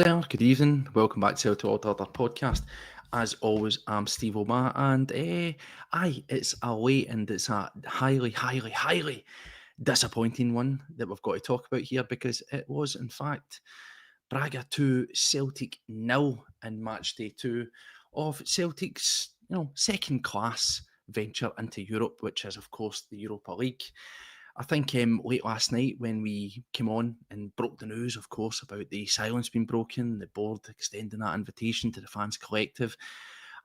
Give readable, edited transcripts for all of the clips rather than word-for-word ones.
there, good evening. Welcome back to Celtic Order podcast. As always, I'm Steve O'Mar, and it's a late and it's a highly disappointing one that we've got to talk about here because it was, in fact, Braga 2, Celtic 0 in match day 2 of Celtic's, second class venture into Europe, which is, of course, the Europa League. I think late last night when we came on and broke the news, of course, about the silence being broken, the board extending that invitation to the fans collective,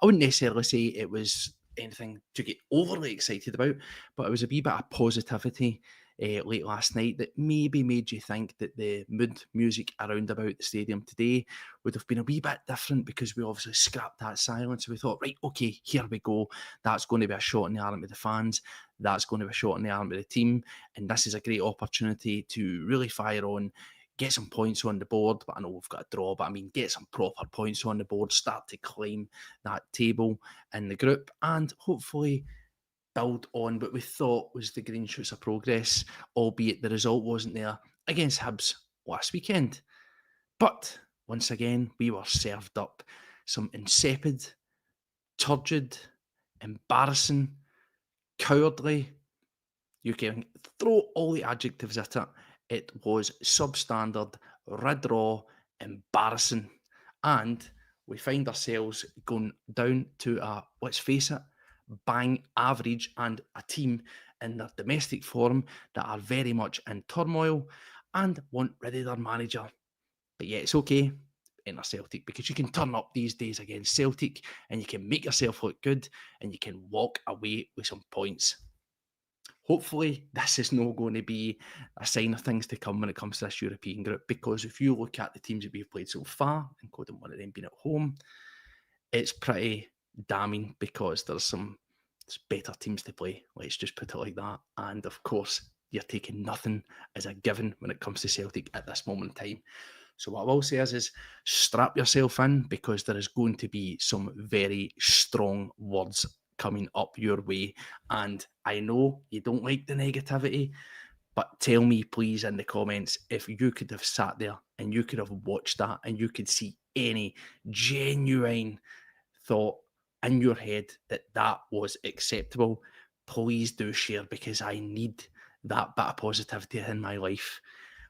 I wouldn't necessarily say it was anything to get overly excited about, but it was a wee bit of positivity late last night that maybe made you think that the mood music around about the stadium today would have been a wee bit different because we obviously scrapped that silence. We thought, right, okay, here we go. That's going to be a shot in the arm with the fans. That's going to be a shot in the arm with the team. And this is a great opportunity to really fire on, get some points on the board. But I know we've got a draw, but I mean, get some proper points on the board, start to climb that table in the group, and hopefully build on what we thought was the green shoots of progress, albeit the result wasn't there against Hibs last weekend. But once again, we were served up some insipid, turgid, embarrassing, cowardly. You can throw all the adjectives at it. It was substandard, red raw, embarrassing. And we find ourselves going down to a, let's face it, bang average and a team in their domestic form that are very much in turmoil and want rid of their manager. But yeah, it's okay in a Celtic because you can turn up these days against Celtic and you can make yourself look good and you can walk away with some points. Hopefully, this is not going to be a sign of things to come when it comes to this European group, because if you look at the teams that we've played so far, including one of them being at home, it's pretty damning because there's better teams to play. Let's just put it like that. And of course, you're taking nothing as a given when it comes to Celtic at this moment in time. So what I will say is strap yourself in because there is going to be some very strong words coming up your way. And I know you don't like the negativity, but tell me, please, in the comments, if you could have sat there and you could have watched that and you could see any genuine thought in your head that that was acceptable, please do share because I need that bit of positivity in my life.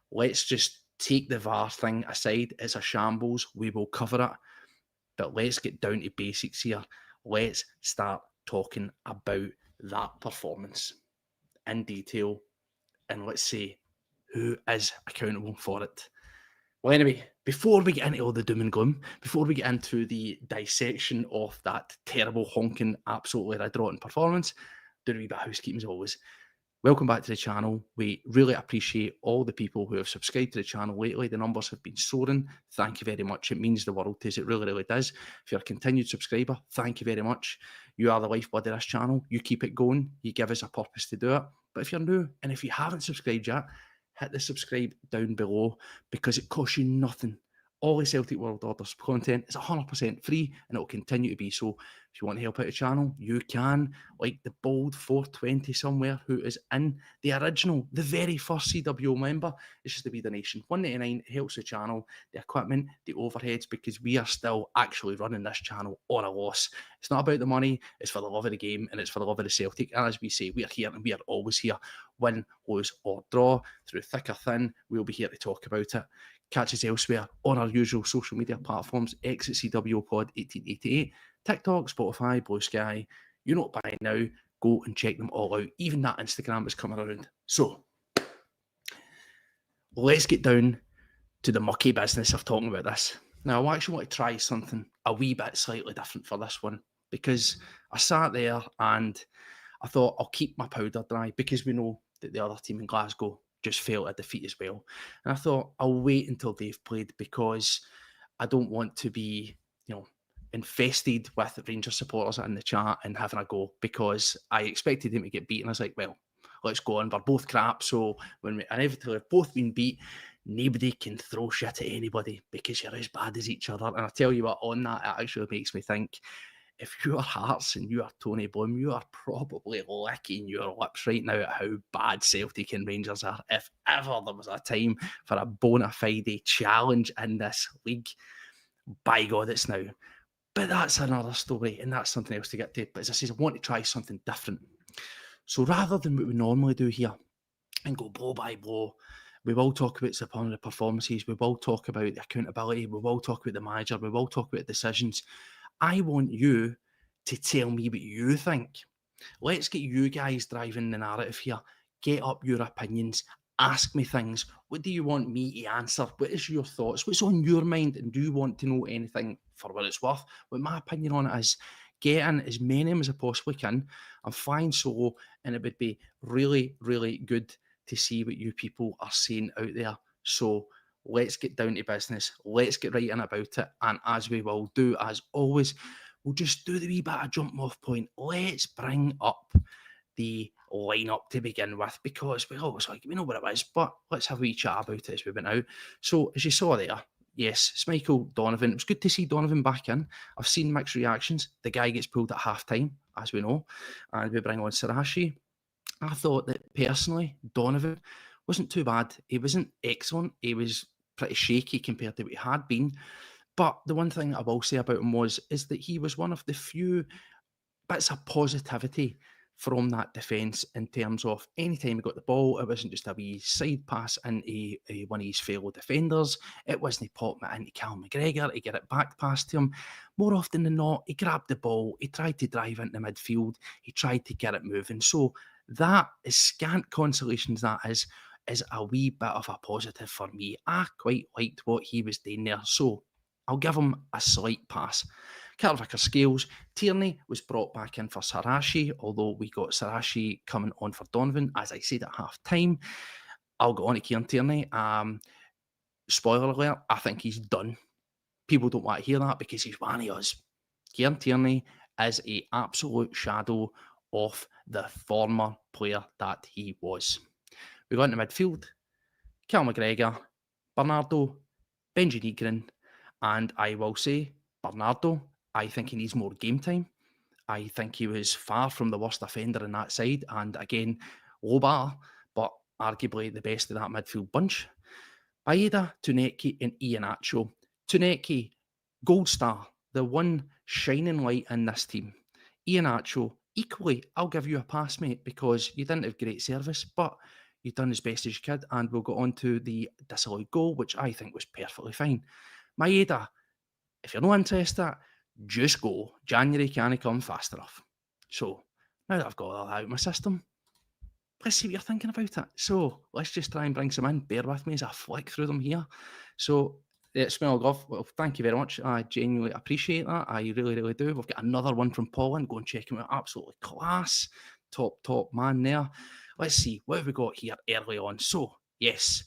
Let's just take the VAR thing aside. It's a shambles. We will cover it. But let's get down to basics here. Let's start talking about that performance in detail. And let's see who is accountable for it. Well, anyway, before we get into all the doom and gloom, before we get into the dissection of that terrible, honking, absolutely red-rotten performance, do a wee bit of housekeeping as always. Welcome back to the channel. We really appreciate all the people who have subscribed to the channel lately. The numbers have been soaring. Thank you very much. It means the world to us. It really does. If you're a continued subscriber, thank you very much. You are the lifeblood of this channel. You keep it going. You give us a purpose to do it. But if you're new and if you haven't subscribed yet, hit the subscribe down below because it costs you nothing. All the Celtic World Orders content is 100% free and it will continue to be so. If you want to help out the channel, you can, like the bold 420 somewhere who is in the original, the very first CWO member. It's just a wee donation. $1.99 helps the channel, the equipment, the overheads, because we are still actually running this channel on a loss. It's not about the money, it's for the love of the game and it's for the love of the Celtic. And as we say, we are here and we are always here. Win, lose or draw, through thick or thin, we'll be here to talk about it. Catch us elsewhere on our usual social media platforms, X at CWPod 1888, TikTok, Spotify, Blue Sky. You know it by now. Go and check them all out. Even that Instagram is coming around. So, let's get down to the mucky business of talking about this. Now, I actually want to try something a wee bit slightly different for this one because I sat there and I thought I'll keep my powder dry because we know that the other team in Glasgow just failed a defeat as well. And I thought I'll wait until they've played because I don't want to be, infested with Rangers supporters in the chat and having a go because I expected them to get beaten. I was like, well, let's go on. We're both crap. So when we inevitably have both been beat, nobody can throw shit at anybody because you're as bad as each other. And I tell you what, on that, it actually makes me think if you are Hearts and you are Tony Bloom, you are probably licking your lips right now at how bad Celtic and Rangers are. If ever there was a time for a bona fide challenge in this league, by God, it's now. But that's another story, and that's something else to get to. But as I say, I want to try something different. So rather than what we normally do here and go blow by blow, we will talk about upon the performances, we will talk about the accountability, we will talk about the manager, we will talk about decisions. I want you to tell me what you think. Let's get you guys driving the narrative here. Get up your opinions. Ask me things. What do you want me to answer? What is your thoughts? What's on your mind? And do you want to know anything for what it's worth? What my opinion on it is, get in as many as I possibly can. I'm flying solo, and it would be really, really good to see what you people are saying out there. So let's get down to business. Let's get right in about it. And as we will do, as always, we'll just do the wee bit of jumping off point. Let's bring up the lineup to begin with, because we always we know what it is, but let's have a wee chat about it as we went out. So as you saw there, yes, it's Michael Donovan. It was good to see Donovan back in. I've seen mixed reactions. The guy gets pulled at half time, as we know, and we bring on Sarashi. I thought that personally, Donovan wasn't too bad. He wasn't excellent. He was pretty shaky compared to what he had been. But the one thing I will say about him is that he was one of the few bits of positivity from that defence, in terms of any time he got the ball, it wasn't just a wee side pass into one of his fellow defenders. It wasn't popping it into Cal McGregor to get it back past him. More often than not, he grabbed the ball, he tried to drive into midfield, he tried to get it moving. So that, is scant consolations that is a wee bit of a positive for me. I quite liked what he was doing there. So I'll give him a slight pass. Carter Vickers Scales. Tierney was brought back in for Sarashi, although we got Sarashi coming on for Donovan, as I said at half time. I'll go on to Kieran Tierney. Spoiler alert, I think he's done. People don't want to hear that because he's one of us. Kieran Tierney is an absolute shadow of the former player that he was. We got into midfield. Cal McGregor, Bernardo, Benji Negrin, and I will say, Bernardo, I think he needs more game time. I think he was far from the worst offender in that side. And again, low bar, but arguably the best of that midfield bunch. Aida, Tuneki, and Iheanacho. Tuneki, gold star, the one shining light in this team. Iheanacho, equally, I'll give you a pass, mate, because you didn't have great service, but you've done as best as you could. And we'll go on to the disallowed goal, which I think was perfectly fine. Maeda, if you're not interested, just go. January can't come fast enough. So now that I've got all that out of my system, let's see what you're thinking about it. So let's just try and bring some in. Bear with me as I flick through them here. So Smell Gov, well, thank you very much. I genuinely appreciate that. I really, really do. We've got another one from Poland. Go and check him out. Absolutely class. Top man there. Let's see. What have we got here early on? So, yes,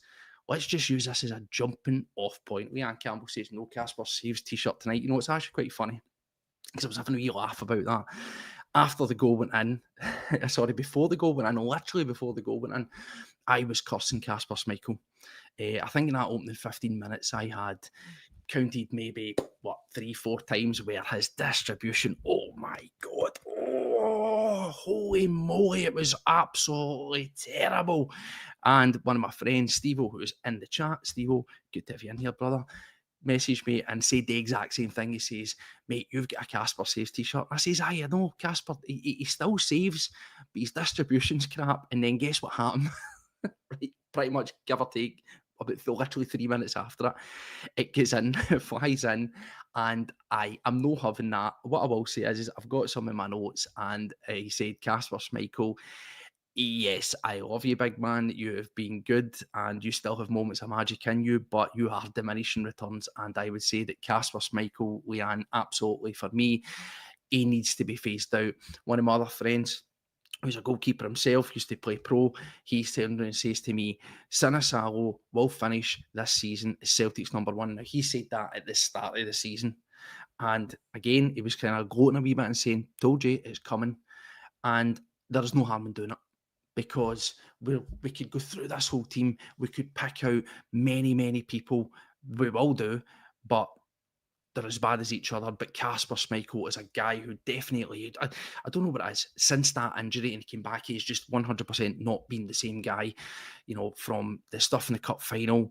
let's just use this as a jumping off point. Leanne Campbell says, no Casper Saves t-shirt tonight. You know, it's actually quite funny, because I was having a wee laugh about that. After the goal went in, sorry, before the goal went in, literally before the goal went in, I was cursing Kasper Schmeichel. I think in that opening 15 minutes, I had counted maybe, 3-4 times where his distribution, oh my God, oh, holy moly, it was absolutely terrible. And one of my friends, Steve-O, who was in the chat, Steve-O, good to have you in here, brother, messaged me and said the exact same thing. He says, mate, you've got a Casper Saves t-shirt. I says, I know, Casper, he still saves, but his distribution's crap. And then guess what happened? Right, pretty much give or take about literally 3 minutes after it, it gets in, flies in, and I'm not having that. What I will say is I've got some in my notes, and he said, Casper Schmeichel, yes, I love you, big man. You have been good and you still have moments of magic in you, but you are diminishing returns. And I would say that Casper Schmeichel, Leanne, absolutely for me, he needs to be phased out. One of my other friends, who's a goalkeeper himself, used to play pro, he's turned around and says to me, Sinisalo will finish this season as Celtic's number one. Now, he said that at the start of the season. And again, he was kind of gloating a wee bit and saying, told you, it's coming. And there's no harm in doing it, because we could go through this whole team. We could pick out many, many people. We will do. But they're as bad as each other, but Kasper Schmeichel is a guy who definitely, I don't know what it is, since that injury and he came back, he's just 100% not been the same guy, from the stuff in the cup final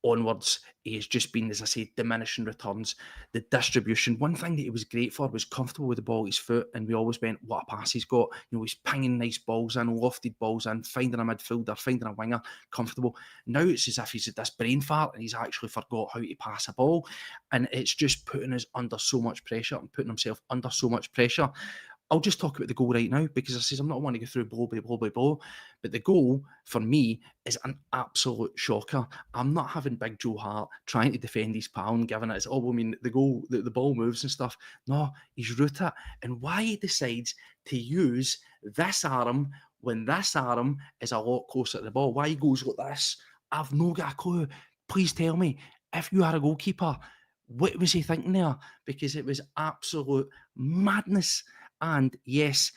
onwards. He has just been, as I say, diminishing returns. The distribution, one thing that he was great for was comfortable with the ball at his foot, and we always went, what a pass he's got. He's pinging nice balls in, lofted balls in, finding a midfielder, finding a winger, comfortable. Now it's as if he's had this brain fart and he's actually forgot how to pass a ball, and it's just putting us under so much pressure and putting himself under so much pressure. I'll just talk about the goal right now because I says I'm not wanting to go through blow by blow by blow, but the goal for me is an absolute shocker. I'm not having Big Joe Hart trying to defend his pal and giving it. The goal, the ball moves and stuff. No, he's root it. And why he decides to use this arm when this arm is a lot closer to the ball, why he goes like this, I've no got a clue. Please tell me, if you are a goalkeeper, what was he thinking there? Because it was absolute madness. And yes,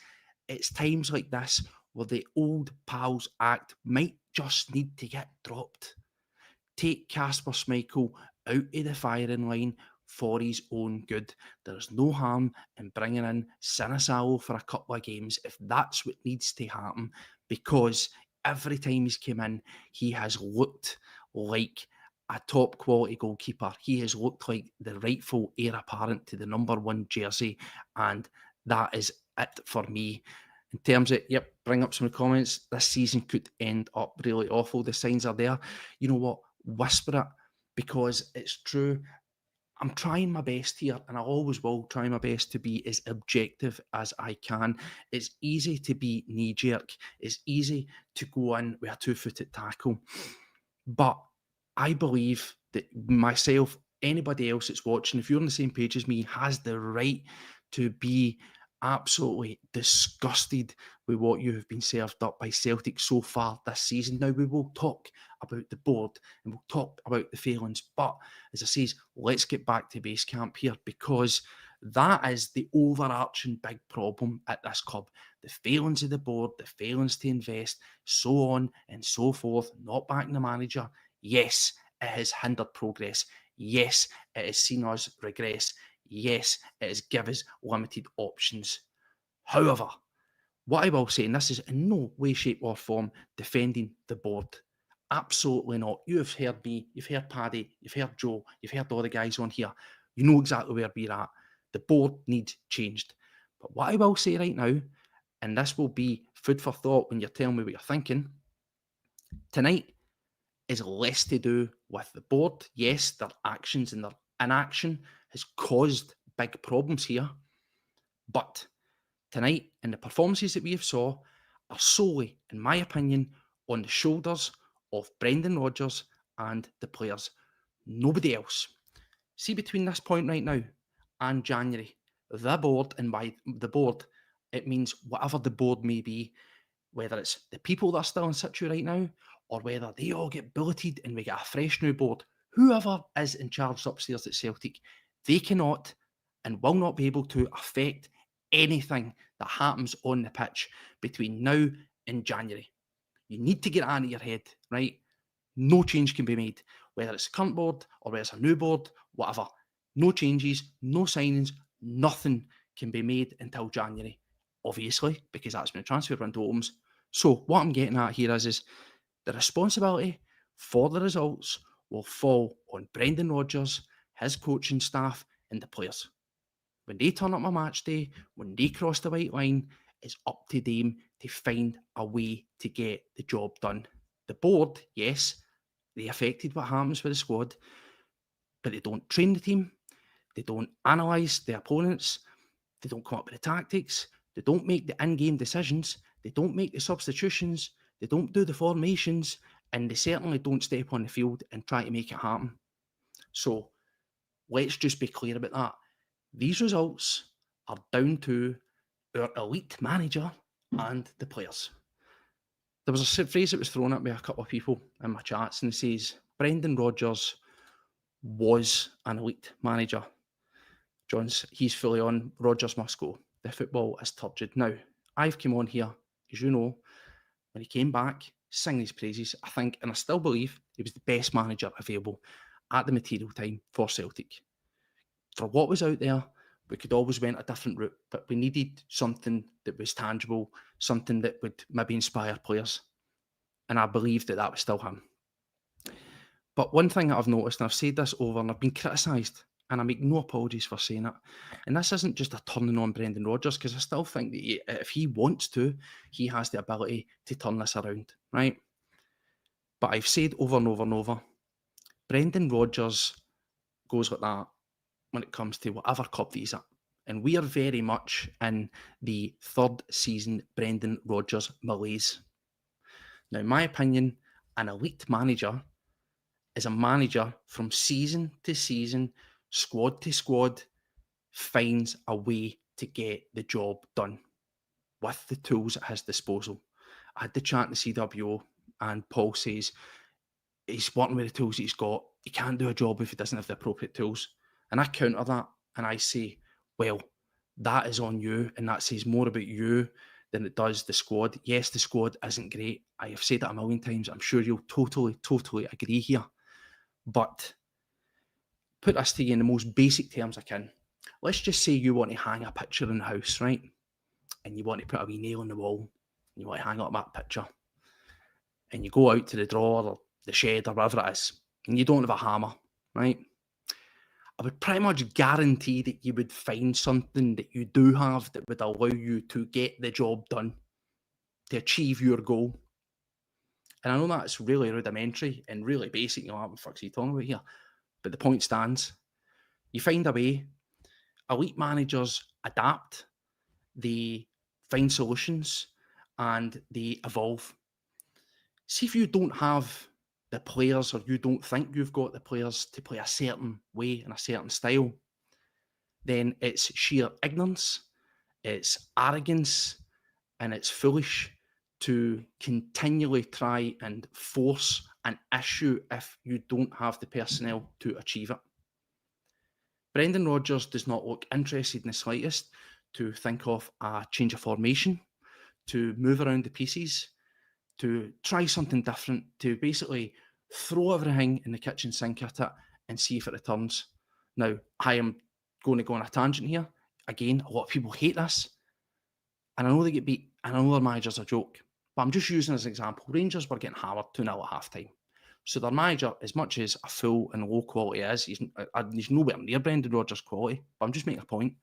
it's times like this where the old pals act might just need to get dropped. Take Kasper Schmeichel out of the firing line for his own good. There's no harm in bringing in Sinisalo for a couple of games if that's what needs to happen, because every time he's come in, he has looked like a top quality goalkeeper. He has looked like the rightful heir apparent to the number 1 jersey, and that is it for me. In terms of, bring up some comments. This season could end up really awful. The signs are there. You know what? Whisper it, because it's true. I'm trying my best here, and I always will try my best to be as objective as I can. It's easy to be knee-jerk. It's easy to go in with a two-footed tackle. But I believe that myself, anybody else that's watching, if you're on the same page as me, has the right to be absolutely disgusted with what you have been served up by Celtic so far this season. Now, we will talk about the board and we'll talk about the failings, but as I say, let's get back to base camp here, because that is the overarching big problem at this club. The failings of the board, the failings to invest, so on and so forth, not backing the manager. Yes, it has hindered progress. Yes, it has seen us regress. Yes, it has given us limited options. However, what I will say, and this is in no way, shape, or form defending the board. Absolutely not. You have heard me, you've heard Paddy, you've heard Joe, you've heard all the guys on here. You know exactly where we're at. The board needs changed. But what I will say right now, and this will be food for thought when you're telling me what you're thinking, tonight is less to do with the board. Yes, their actions and their inaction has caused big problems here. But tonight, and the performances that we have saw, are solely, in my opinion, on the shoulders of Brendan Rodgers and the players. Nobody else. See, between this point right now and January, the board, and by the board, it means whatever the board may be, whether it's the people that are still in situ right now, or whether they all get bulleted and we get a fresh new board, whoever is in charge upstairs at Celtic, they cannot and will not be able to affect anything that happens on the pitch between now and January. You need to get it out of your head, right? No change can be made, whether it's a current board or whether it's a new board, whatever. No changes, no signings, nothing can be made until January, obviously, because that's when the transfer window opens. So what I'm getting at here is the responsibility for the results will fall on Brendan Rodgers, his coaching staff, and the players. When they turn up on match day, when they cross the white line, it's up to them to find a way to get the job done. The board, yes, they affected what happens with the squad, but they don't train the team, they don't analyse the opponents, they don't come up with the tactics, they don't make the in-game decisions, they don't make the substitutions, they don't do the formations, and they certainly don't step on the field and try to make it happen. So let's just be clear about that. These results are down to our elite manager and the players. There was a phrase that was thrown at me a couple of people in my chats, and it says, Brendan Rodgers was an elite manager. John's, he's fully on. Rodgers must go. The football is turgid. Now, I've come on here, as you know, when he came back, sing his praises. I think, and I still believe, he was the best manager available at the material time for Celtic. For what was out there, we could always went a different route, but we needed something that was tangible, something that would maybe inspire players. And I believe that that was still him. But one thing that I've noticed, and I've said this over and I've been criticised, and I make no apologies for saying it, and this isn't just a turning on Brendan Rodgers, because I still think that if he wants to, he has the ability to turn this around, right? But I've said over and over and over, Brendan Rodgers goes like that when it comes to whatever cup that he's at. And we are very much in the third season Brendan Rodgers malaise. Now, in my opinion, an elite manager is a manager from season to season, squad to squad, finds a way to get the job done with the tools at his disposal. I had the chat in the CWO, and Paul says he's working with the tools he's got. He can't do a job if he doesn't have the appropriate tools. And I counter that and I say, well, that is on you, and that says more about you than it does the squad. Yes, the squad isn't great. I have said that a million times. I'm sure you'll totally agree here. But put this to you in the most basic terms I can. Let's just say you want to hang a picture in the house, right? And you want to put a wee nail in the wall. And you want to hang up that picture. And you go out to the drawer or the shed or wherever it is, and you don't have a hammer, right? I would pretty much guarantee that you would find something that you do have that would allow you to get the job done, to achieve your goal. And I know that's really rudimentary and really basic, what the fuck's he talking about here? But the point stands. You find a way. Elite managers adapt, they find solutions, and they evolve. See if you don't have the players, or you don't think you've got the players to play a certain way and a certain style, then it's sheer ignorance, it's arrogance, and it's foolish to continually try and force an issue if you don't have the personnel to achieve it. Brendan Rodgers does not look interested in the slightest to think of a change of formation, to move around the pieces, to try something different, to basically throw everything in the kitchen sink at it and see if it returns. Now, I am going to go on a tangent here. Again, a lot of people hate this. And I know they get beat, and I know their manager's a joke. But I'm just using as an example. Rangers were getting hammered 2-0 at half-time. So their manager, as much as a full and low quality is, he's nowhere near Brendan Rodgers' quality. But I'm just making a point.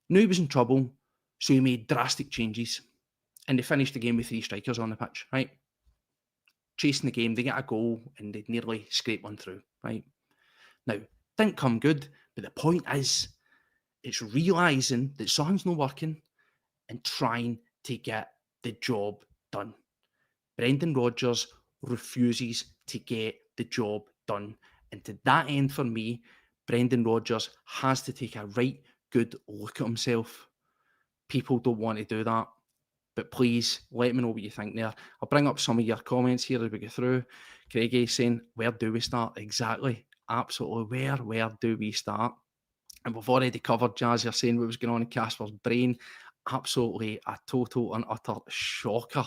Knew he was in trouble, so he made drastic changes. And they finished the game with 3 strikers on the pitch, right? Chasing the game, they get a goal, and they nearly scrape one through, right? Now, didn't come good, but the point is, it's realising that something's not working and trying to get the job done. Brendan Rodgers refuses to get the job done. And to that end, for me, Brendan Rodgers has to take a right good look at himself. People don't want to do that. But please, let me know what you think there. I'll bring up some of your comments here as we go through. Craigie saying, where do we start? Exactly. Absolutely. Where do we start? And we've already covered, Jazz, you're saying what was going on in Casper's brain. Absolutely a total and utter shocker.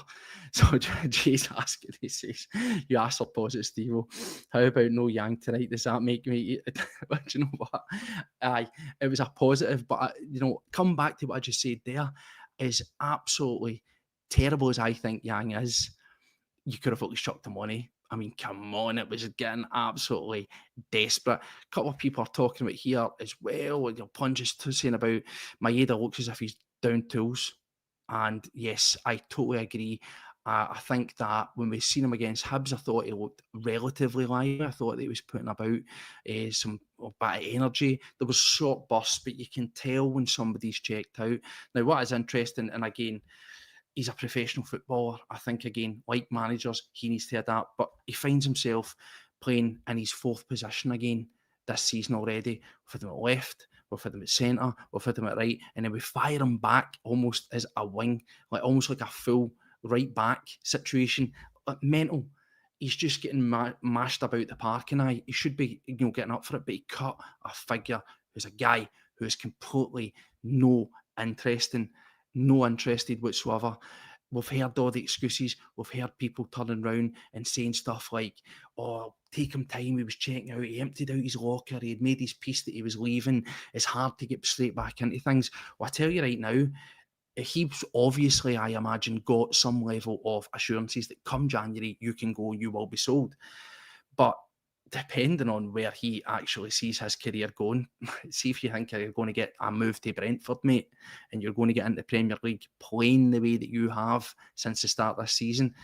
So Jay's asking, he says, you asked for positive, Steve. How about no Yang tonight? Does that make me... Do you know what? Aye, it was a positive, but, come back to what I just said there. Is absolutely terrible as I think Yang is, you could have at least chucked the money. I mean, come on, it was getting absolutely desperate. A couple of people are talking about here as well. Plunges saying about Maeda looks as if he's down tools. And yes, I totally agree. I think that when we seen him against Hibs, I thought he looked relatively live. I thought that he was putting about some bit of energy. There was short bursts, but you can tell when somebody's checked out. Now, what is interesting, and again, he's a professional footballer. I think, again, like managers, he needs to adapt, but he finds himself playing in his 4th position again this season already. We've had him at left, we've had him at centre, we've had him at right, and then we fire him back almost as a wing, almost like a full right back situation. Mental. He's just getting mashed about the park, and he should be getting up for it, but he cut a figure who's a guy who is completely no interested whatsoever. we've heard all the excuses. We've heard people turning around and saying stuff like, oh, take him time. He was checking out. He emptied out his locker. He had made his peace that he was leaving. It's hard to get straight back into things. Well, I tell you right now, he's obviously, I imagine, got some level of assurances that come January, you can go, you will be sold. But depending on where he actually sees his career going, see if you think you're going to get a move to Brentford, mate, and you're going to get into the Premier League playing the way that you have since the start of this season,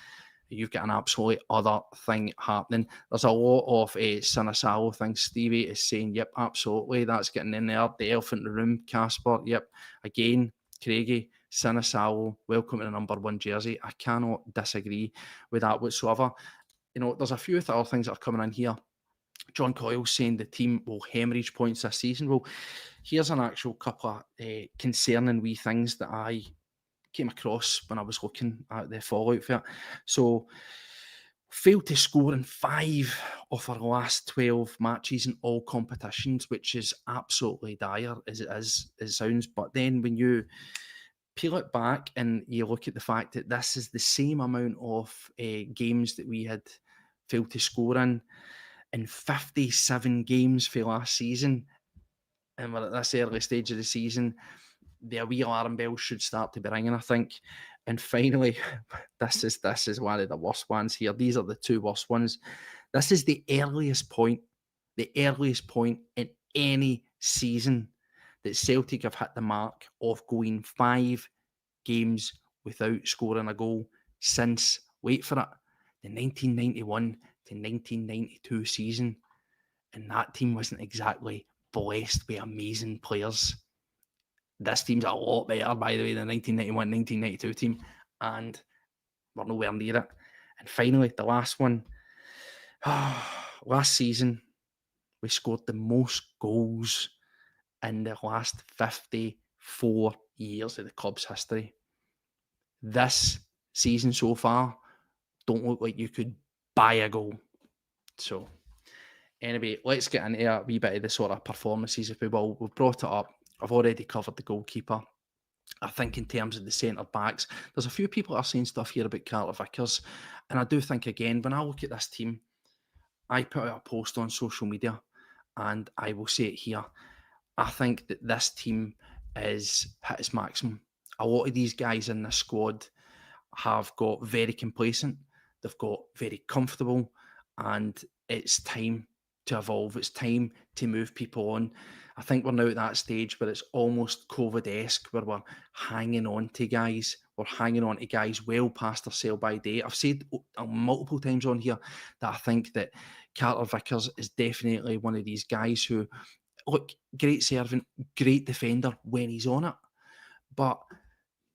you've got an absolute other thing happening. There's a lot of Sinisalo things. Stevie is saying, yep, absolutely, that's getting in there. The elephant in the room, Casper, yep. Again, Craigie, Sinisalo, welcome to the number 1 jersey. I cannot disagree with that whatsoever. You know, there's a few other things that are coming in here. John Coyle saying the team will hemorrhage points this season. Well, here's an actual couple of concerning wee things that I came across when I was looking at the fallout for it. So, failed to score in 5 of our last 12 matches in all competitions, which is absolutely dire as it sounds. But then when you peel it back and you look at the fact that this is the same amount of games that we had failed to score in 57 games for last season, and we're at this early stage of the season, the wee alarm bells should start to be ringing, I think. And finally, this is one of the worst ones here. These are the 2 worst ones. This is the earliest point in any season that Celtic have hit the mark of going 5 games without scoring a goal since, wait for it, the 1991 to 1992 season. And that team wasn't exactly blessed with amazing players. This team's a lot better, by the way, than the 1991-1992 team, and we're nowhere near it. And finally, the last one. Last season, we scored the most goals in the last 54 years of the club's history. This season so far don't look like you could buy a goal. So anyway, let's get into a wee bit of the sort of performances, if we will. We've brought it up. I've already covered the goalkeeper. I think in terms of the centre backs, there's a few people that are saying stuff here about Carter Vickers. And I do think, again, when I look at this team, I put out a post on social media and I will say it here. I think that this team is hit its maximum. A lot of these guys in this squad have got very complacent. They've got very comfortable, and it's time to evolve. It's time to move people on. I think we're now at that stage where it's almost COVID-esque, where we're hanging on to guys. We're hanging on to guys well past their sell by date. I've said multiple times on here that I think that Carter Vickers is definitely one of these guys who, look, great servant, great defender when he's on it. But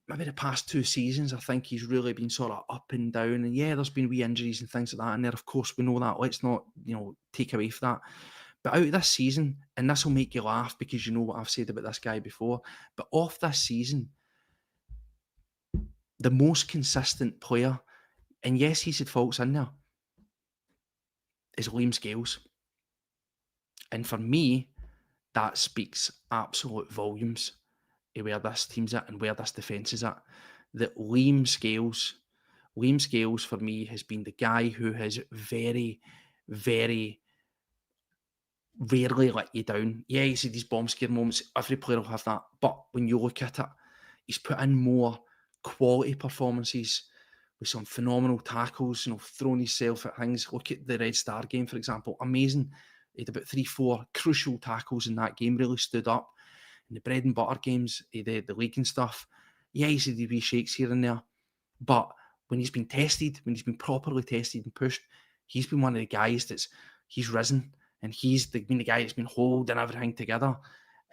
maybe the past 2 seasons, I think he's really been sort of up and down. And yeah, there's been wee injuries and things like that in there. Of course, we know that. Let's not, take away from that. But out of this season, and this will make you laugh because you know what I've said about this guy before, but off this season, the most consistent player, and yes, he's had faults in there, is Liam Scales. And for me, that speaks absolute volumes of where this team's at and where this defence is at. That Liam Scales for me has been the guy who has very, very rarely let you down. Yeah, he's had these bomb scare moments. Every player will have that. But when you look at it, he's put in more quality performances with some phenomenal tackles, throwing himself at things. Look at the Red Star game, for example. Amazing. He had about 3-4 crucial tackles in that game, really stood up. In the bread and butter games, the league and stuff, yeah, he's had the wee shakes here and there. But when he's been tested, when he's been properly tested and pushed, he's been one of the guys he's risen, and he's been the guy that's been holding everything together.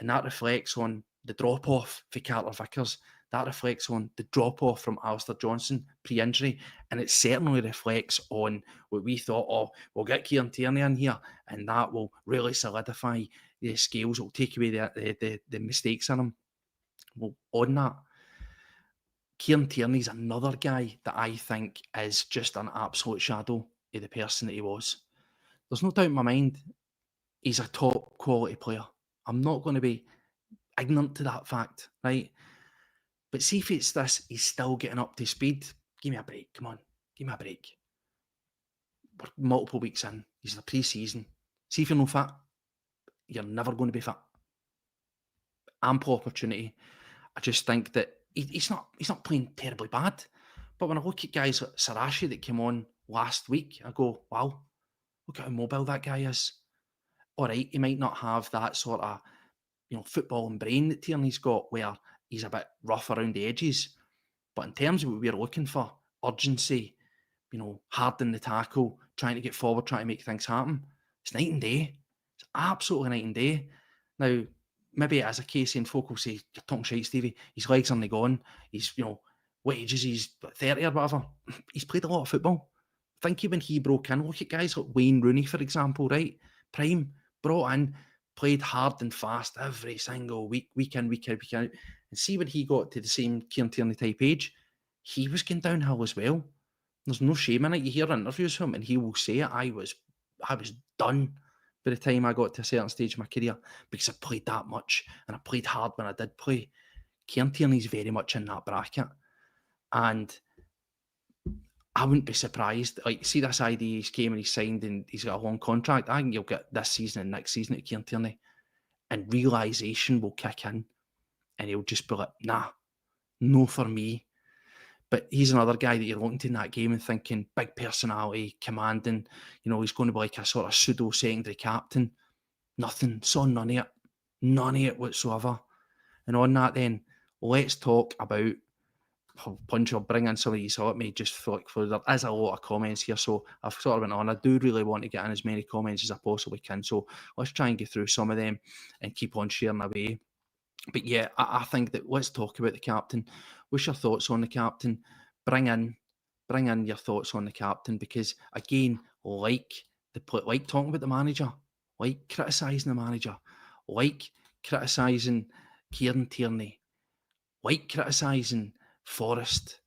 And that reflects on the drop-off for Carter Vickers. That reflects on the drop-off from Alistair Johnson pre-injury. And it certainly reflects on what we thought, oh, we'll get Kieran Tierney in here, and that will really solidify the Scales. It'll take away the mistakes in him. Well, on that, Kieran Tierney's another guy that I think is just an absolute shadow of the person that he was. There's no doubt in my mind he's a top quality player. I'm not going to be ignorant to that fact, right? But see if it's this, he's still getting up to speed. Give me a break. Come on. Give me a break. We're multiple weeks in. He's the pre-season. See if you're no fit. You're never going to be fit. Ample opportunity. I just think that he's not playing terribly bad. But when I look at guys like Sarashi that came on last week, I go, wow, look at how mobile that guy is. All right, he might not have that sort of football and brain that Tierney's got, where he's a bit rough around the edges. But in terms of what we're looking for, urgency, hard in the tackle, trying to get forward, trying to make things happen, it's night and day. It's absolutely night and day. Now, maybe as a case in folk will say, you're talking shite, Stevie, his legs aren't gone. He's, what age is he? He's 30 or whatever. He's played a lot of football. Think of when he broke in, look at guys like Wayne Rooney, for example, right? Prime, brought in, played hard and fast every single week in, week out. And see when he got to the same Kieran Tierney type age, he was going downhill as well. There's no shame in it. You hear interviews from him and he will say it. I was done by the time I got to a certain stage of my career because I played that much and I played hard when I did play. Kieran Tierney's very much in that bracket. And I wouldn't be surprised. Like, see this idea he's came and he's signed and he's got a long contract. I think you'll get this season and next season at Kieran Tierney. And realisation will kick in and he'll just be like, nah, no for me. But he's another guy that you're looking to in that game and thinking, big personality, commanding, he's going to be like a sort of pseudo secondary captain. Nothing, saw none of it whatsoever. And on that then, let's talk about, Punch, I'll bring in some of these at me just for there is a lot of comments here, so I've sort of went on. I do really want to get in as many comments as I possibly can, so let's try and get through some of them and keep on sharing away. But yeah, I think that let's talk about the captain. What's your thoughts on the captain? Bring in your thoughts on the captain, because again, like talking about the manager, like criticising the manager, like criticising Kieran Tierney, like criticising Forrest,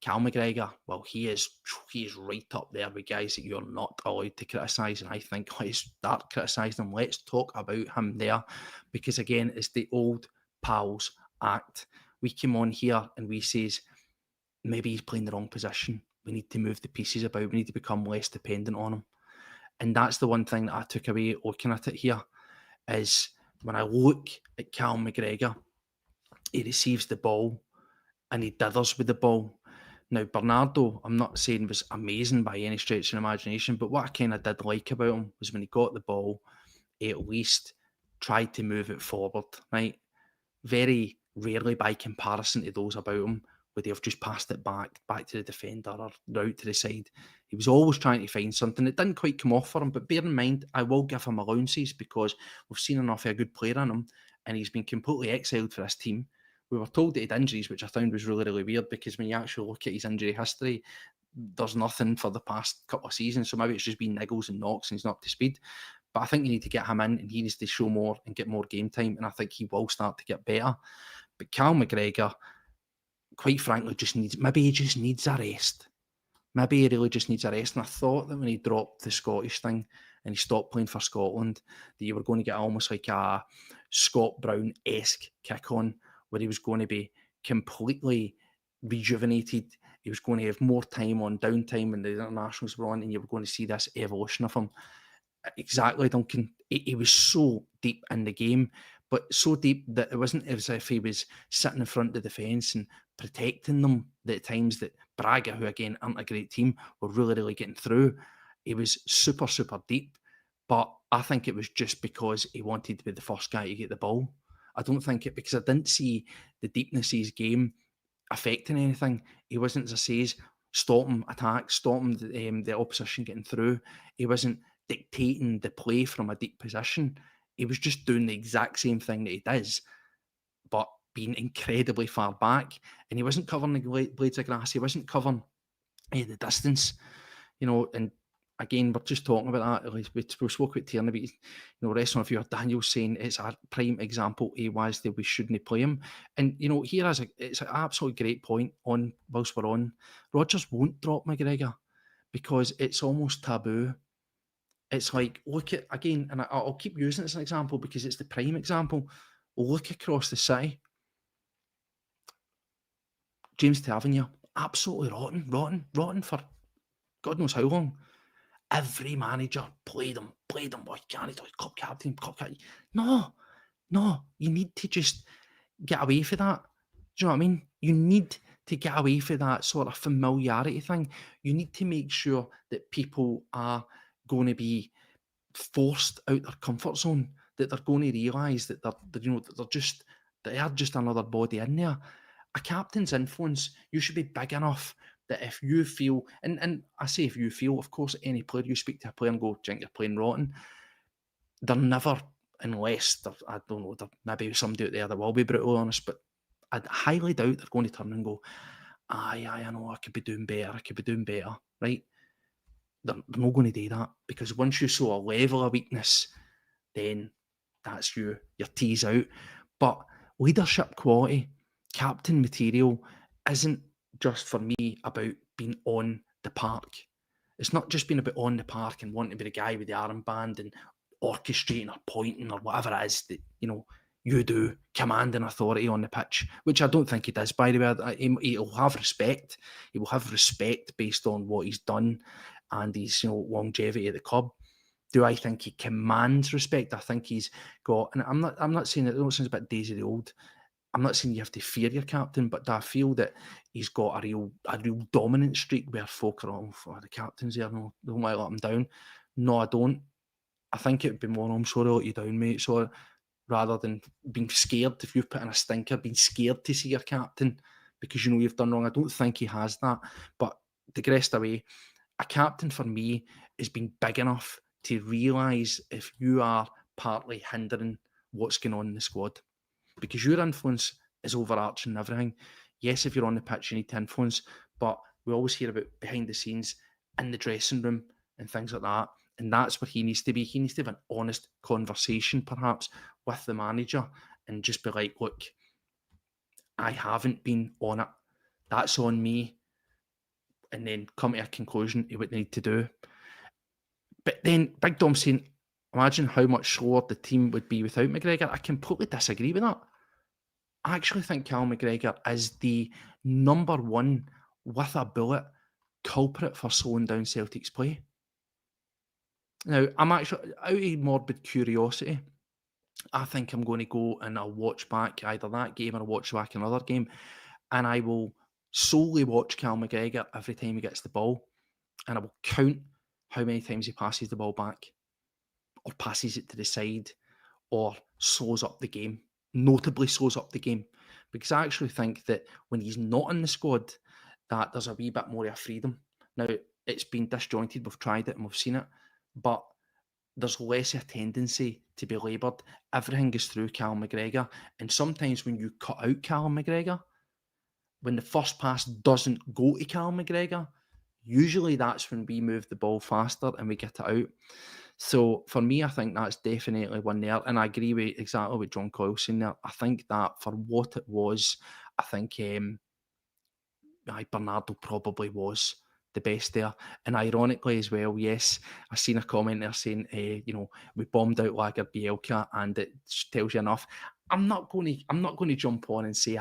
Cal McGregor. Well, he is right up there with guys that you're not allowed to criticise, and I think let's start criticising him. Let's talk about him there, because again, it's the old pals act. We came on here and we says maybe he's playing the wrong position. We need to move the pieces about. We need to become less dependent on him, and that's the one thing that I took away looking at it here. Is when I look at Cal McGregor, he receives the ball and he dithers with the ball. Now, Bernardo, I'm not saying was amazing by any stretch of imagination, but what I kind of did like about him was when he got the ball, he at least tried to move it forward, right? Very rarely, by comparison to those about him, would they have just passed it back to the defender or out to the side. He was always trying to find something. It didn't quite come off for him, but bear in mind, I will give him allowances because we've seen enough of a good player in him, and he's been completely exiled for this team. We were told that he had injuries, which I found was really, really weird, because when you actually look at his injury history, there's nothing for the past couple of seasons. So maybe it's just been niggles and knocks and he's not up to speed. But I think you need to get him in and he needs to show more and get more game time. And I think he will start to get better. But Cal McGregor, quite frankly, he just needs a rest. Maybe he really just needs a rest. And I thought that when he dropped the Scottish thing and he stopped playing for Scotland, that you were going to get almost like a Scott Brown-esque kick on, where he was going to be completely rejuvenated. He was going to have more time on downtime when the internationals were on, and you were going to see this evolution of him. Exactly, Duncan. He was so deep in the game, but so deep that it wasn't as if he was sitting in front of the defence and protecting them at times that Braga, who again aren't a great team, were really, really getting through. He was super, super deep, but I think it was just because he wanted to be the first guy to get the ball. I don't think it, because I didn't see the deepness of his game affecting anything. He wasn't, as I say, stopping attacks, stopping the opposition getting through. He wasn't dictating the play from a deep position. He was just doing the exact same thing that he does, but being incredibly far back. And he wasn't covering the blades of grass. He wasn't covering the distance, and again, we're just talking about that. We spoke about Tierney, but restaurant of you, Daniel saying it's a prime example of why we shouldn't play him. And here it's an absolutely great point on whilst we're on. Rodgers won't drop McGregor because it's almost taboo. It's like, look at again, and I'll keep using it as an example because it's the prime example. Look across the city. James Tavernier, absolutely rotten for God knows how long. Every manager played him. Oh, you can't do club captain, No, you need to just get away from that. Do you know what I mean? You need to get away from that sort of familiarity thing. You need to make sure that people are going to be forced out their comfort zone, that they're going to realise that they are just another body in there. A captain's influence, you should be big enough that if you feel, and I say if you feel, of course, any player, you speak to a player and go, "Do you think you're playing rotten?" They're never, unless I don't know, there maybe somebody out there that will be brutally honest, but I highly doubt they're going to turn and go, aye, I know, I could be doing better, right? They're not going to do that, because once you show a level of weakness, then that's your tease out. But leadership quality, captain material, isn't just for me about being on the park. It's not just being about on the park and wanting to be the guy with the armband and orchestrating or pointing or whatever it is that you do, commanding authority on the pitch, which I don't think he does, by the way. He'll have respect. He will have respect based on what he's done and his longevity at the club. Do I think he commands respect? I think he's got, and I'm not saying that, it sounds a bit Daisy the Old. I'm not saying you have to fear your captain, but I feel that he's got a real dominant streak where folk are, the captain's there, no, don't want to let him down. No, I don't. I think it would be more, I'm sorry to let you down, mate. So rather than being scared, if you've put in a stinker, being scared to see your captain because you've done wrong. I don't think he has that. But digressed away, a captain for me is being big enough to realise if you are partly hindering what's going on in the squad. Because your influence is overarching everything. Yes, if you're on the pitch, you need to influence, but we always hear about behind the scenes, in the dressing room and things like that. And that's where he needs to be. He needs to have an honest conversation, perhaps, with the manager and just be like, look, I haven't been on it. That's on me. And then come to a conclusion of what they need to do. But then Big Dom saying, imagine how much slower the team would be without McGregor. I completely disagree with that. I actually think Cal McGregor is the number one, with a bullet, culprit for slowing down Celtic's play. Now, I'm actually, out of morbid curiosity, I think I'm going to go and I'll watch back either that game or I'll watch back another game, and I will solely watch Cal McGregor every time he gets the ball, and I will count how many times he passes the ball back or passes it to the side or slows up the game, notably slows up the game. Because I actually think that when he's not in the squad, that there's a wee bit more of freedom. Now, it's been disjointed, we've tried it and we've seen it, but there's less a tendency to be laboured. Everything goes through Callum McGregor. And sometimes when you cut out Callum McGregor, when the first pass doesn't go to Callum McGregor, usually that's when we move the ball faster and we get it out. So for me, I think that's definitely one there. And I agree with exactly what John Coyle saying there. I think that for what it was, I think Bernardo probably was the best there. And ironically as well, yes, I've seen a comment there saying, we bombed out Lager Bielka, and it tells you enough. I'm not going to jump on and say,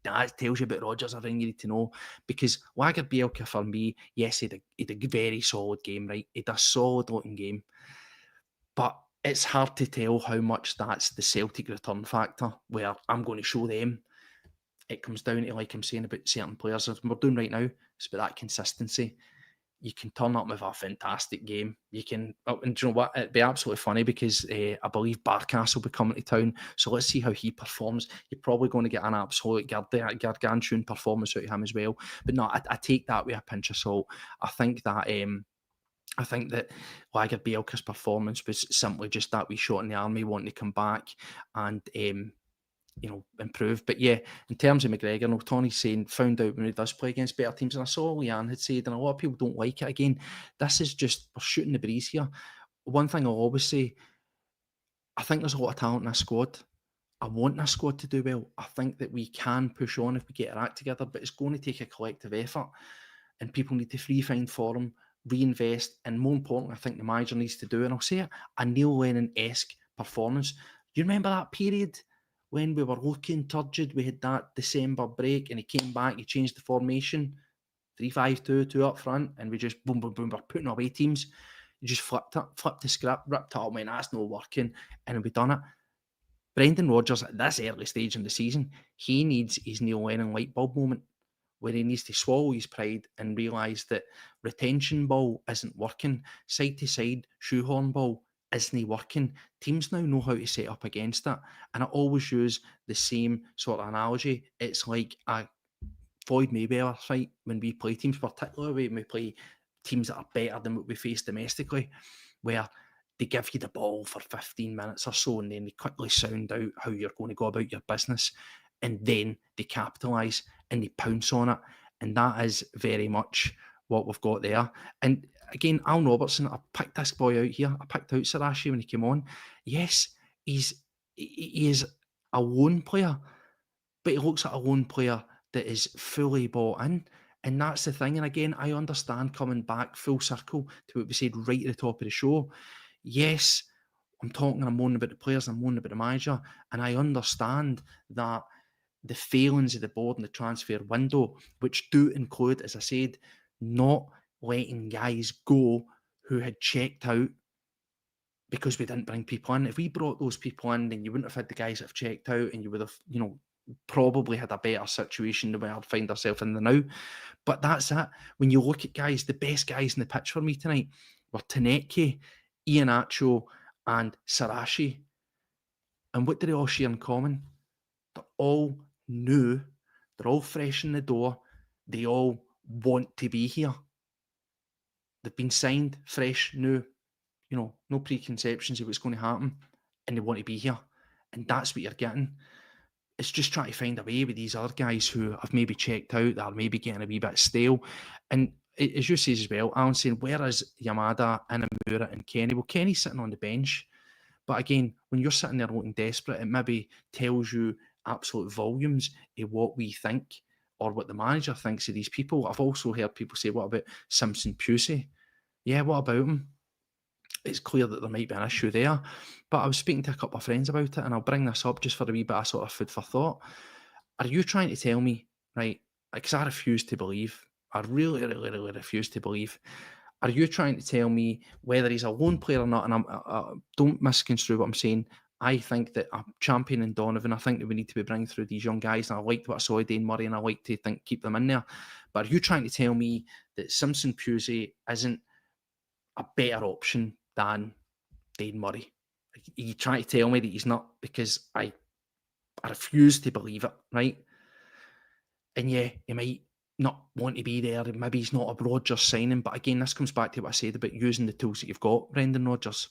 that tells you about Rodgers, everything you need to know, because Lager Bielka for me, yes, he had a very solid game, right? He had a solid looking game, but it's hard to tell how much that's the Celtic return factor, where I'm going to show them. It comes down to, like I'm saying about certain players, as we're doing right now, it's about that consistency. You can turn up with a fantastic game. You can, and do you know what? It'd be absolutely funny because I believe Barkas will be coming to town. So let's see how he performs. You're probably going to get an absolute gargantuan performance out of him as well. But no, I take that with a pinch of salt. I think that Lager Bielka's performance was simply just that wee shot in the army wanting to come back and improve. But yeah, in terms of McGregor, no, Tony's saying, found out when he does play against better teams, and I saw Leanne had said, and a lot of people don't like it again. This is just, we're shooting the breeze here. One thing I'll always say, I think there's a lot of talent in this squad. I want this squad to do well. I think that we can push on if we get our act together, but it's going to take a collective effort, and people need to find form, reinvest, and more importantly, I think the manager needs to do, and I'll say it, a Neil Lennon-esque performance. You remember that period when we were looking turgid, we had that December break and he came back, he changed the formation, 3-5-2, 2 up front, and we just boom, boom, boom, we're putting away teams. You just flipped the script, ripped it up, went, that's not working, and we done it. Brendan Rodgers, at this early stage in the season, he needs his Neil Lennon light bulb moment where he needs to swallow his pride and realise that retention ball isn't working. Side to side, shoehorn ball isn't working. Teams now know how to set up against it. And I always use the same sort of analogy. It's like a Floyd Mayweather fight when we play teams, particularly when we play teams that are better than what we face domestically, where they give you the ball for 15 minutes or so and then they quickly sound out how you're going to go about your business, and then they capitalise and they pounce on it. And that is very much what we've got there. And again, Alan Robertson, I picked this boy out here. I picked out Sarashi when he came on. Yes, he is a lone player, but he looks like a lone player that is fully bought in. And that's the thing. And again, I understand coming back full circle to what we said right at the top of the show. Yes, I'm moaning about the players, I'm moaning about the manager, and I understand that the failings of the board in the transfer window, which do include, as I said, not letting guys go who had checked out because we didn't bring people in. If we brought those people in, then you wouldn't have had the guys that have checked out, and you would have, probably had a better situation than we are find ourselves in the now. But that's it. When you look at guys, the best guys in the pitch for me tonight were Taneke, Iheanacho, and Sarashi. And what do they all share in common? They're all new. They're all fresh in the door. They all want to be here. They've been signed, fresh, new, no preconceptions of what's going to happen, and they want to be here. And that's what you're getting. It's just trying to find a way with these other guys who have maybe checked out, that are maybe getting a wee bit stale. And as you say as well, Alan saying, where is Yamada, Inamura and Kenny? Well, Kenny's sitting on the bench. But again, when you're sitting there looking desperate, it maybe tells you absolute volumes of what we think or what the manager thinks of these people. I've also heard people say, what about Simpson Pusey? Yeah, what about him? It's clear that there might be an issue there. But I was speaking to a couple of friends about it, and I'll bring this up just for a wee bit of sort of food for thought. Are you trying to tell me, right, because I refuse to believe, I really, really, really refuse to believe, are you trying to tell me whether he's a lone player or not? And I don't misconstrue what I'm saying. I think that I'm championing Donovan. I think that we need to be bringing through these young guys. And I liked what I saw of Dane Murray, and I like to think keep them in there. But are you trying to tell me that Simpson Pusey isn't a better option than Dane Murray? Are you trying to tell me that he's not? Because I refuse to believe it, right? And yeah, he might not want to be there. Maybe he's not a Rodgers signing. But again, this comes back to what I said about using the tools that you've got, Brendan Rodgers.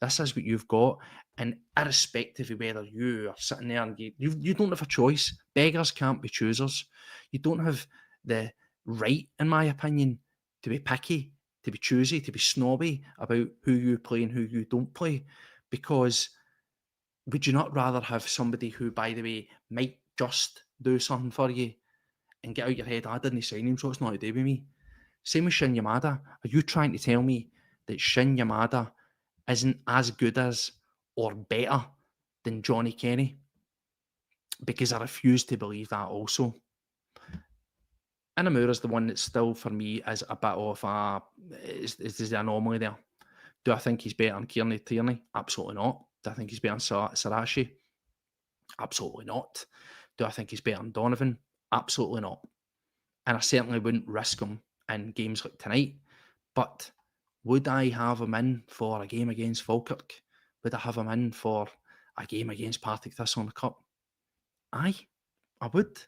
This is what you've got. And irrespective of whether you are sitting there and you don't have a choice. Beggars can't be choosers. You don't have the right, in my opinion, to be picky, to be choosy, to be snobby about who you play and who you don't play. Because would you not rather have somebody who, by the way, might just do something for you and get out your head, I didn't sign him, so it's not to do with me? Same with Shin Yamada. Are you trying to tell me that Shin Yamada isn't as good as or better than Johnny Kenny? Because I refuse to believe that also. Inamura is the one that still, for me, is a bit of is the anomaly there. Do I think he's better than Tierney? Absolutely not. Do I think he's better than Sarashi? Absolutely not. Do I think he's better than Donovan? Absolutely not. And I certainly wouldn't risk him in games like tonight. But would I have him in for a game against Falkirk? Would I have him in for a game against Partick Thistle in the Cup? Aye, I would.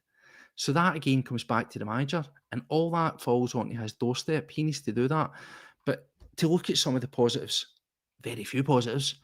So that again comes back to the manager, and all that falls onto his doorstep. He needs to do that. But to look at some of the positives, very few positives.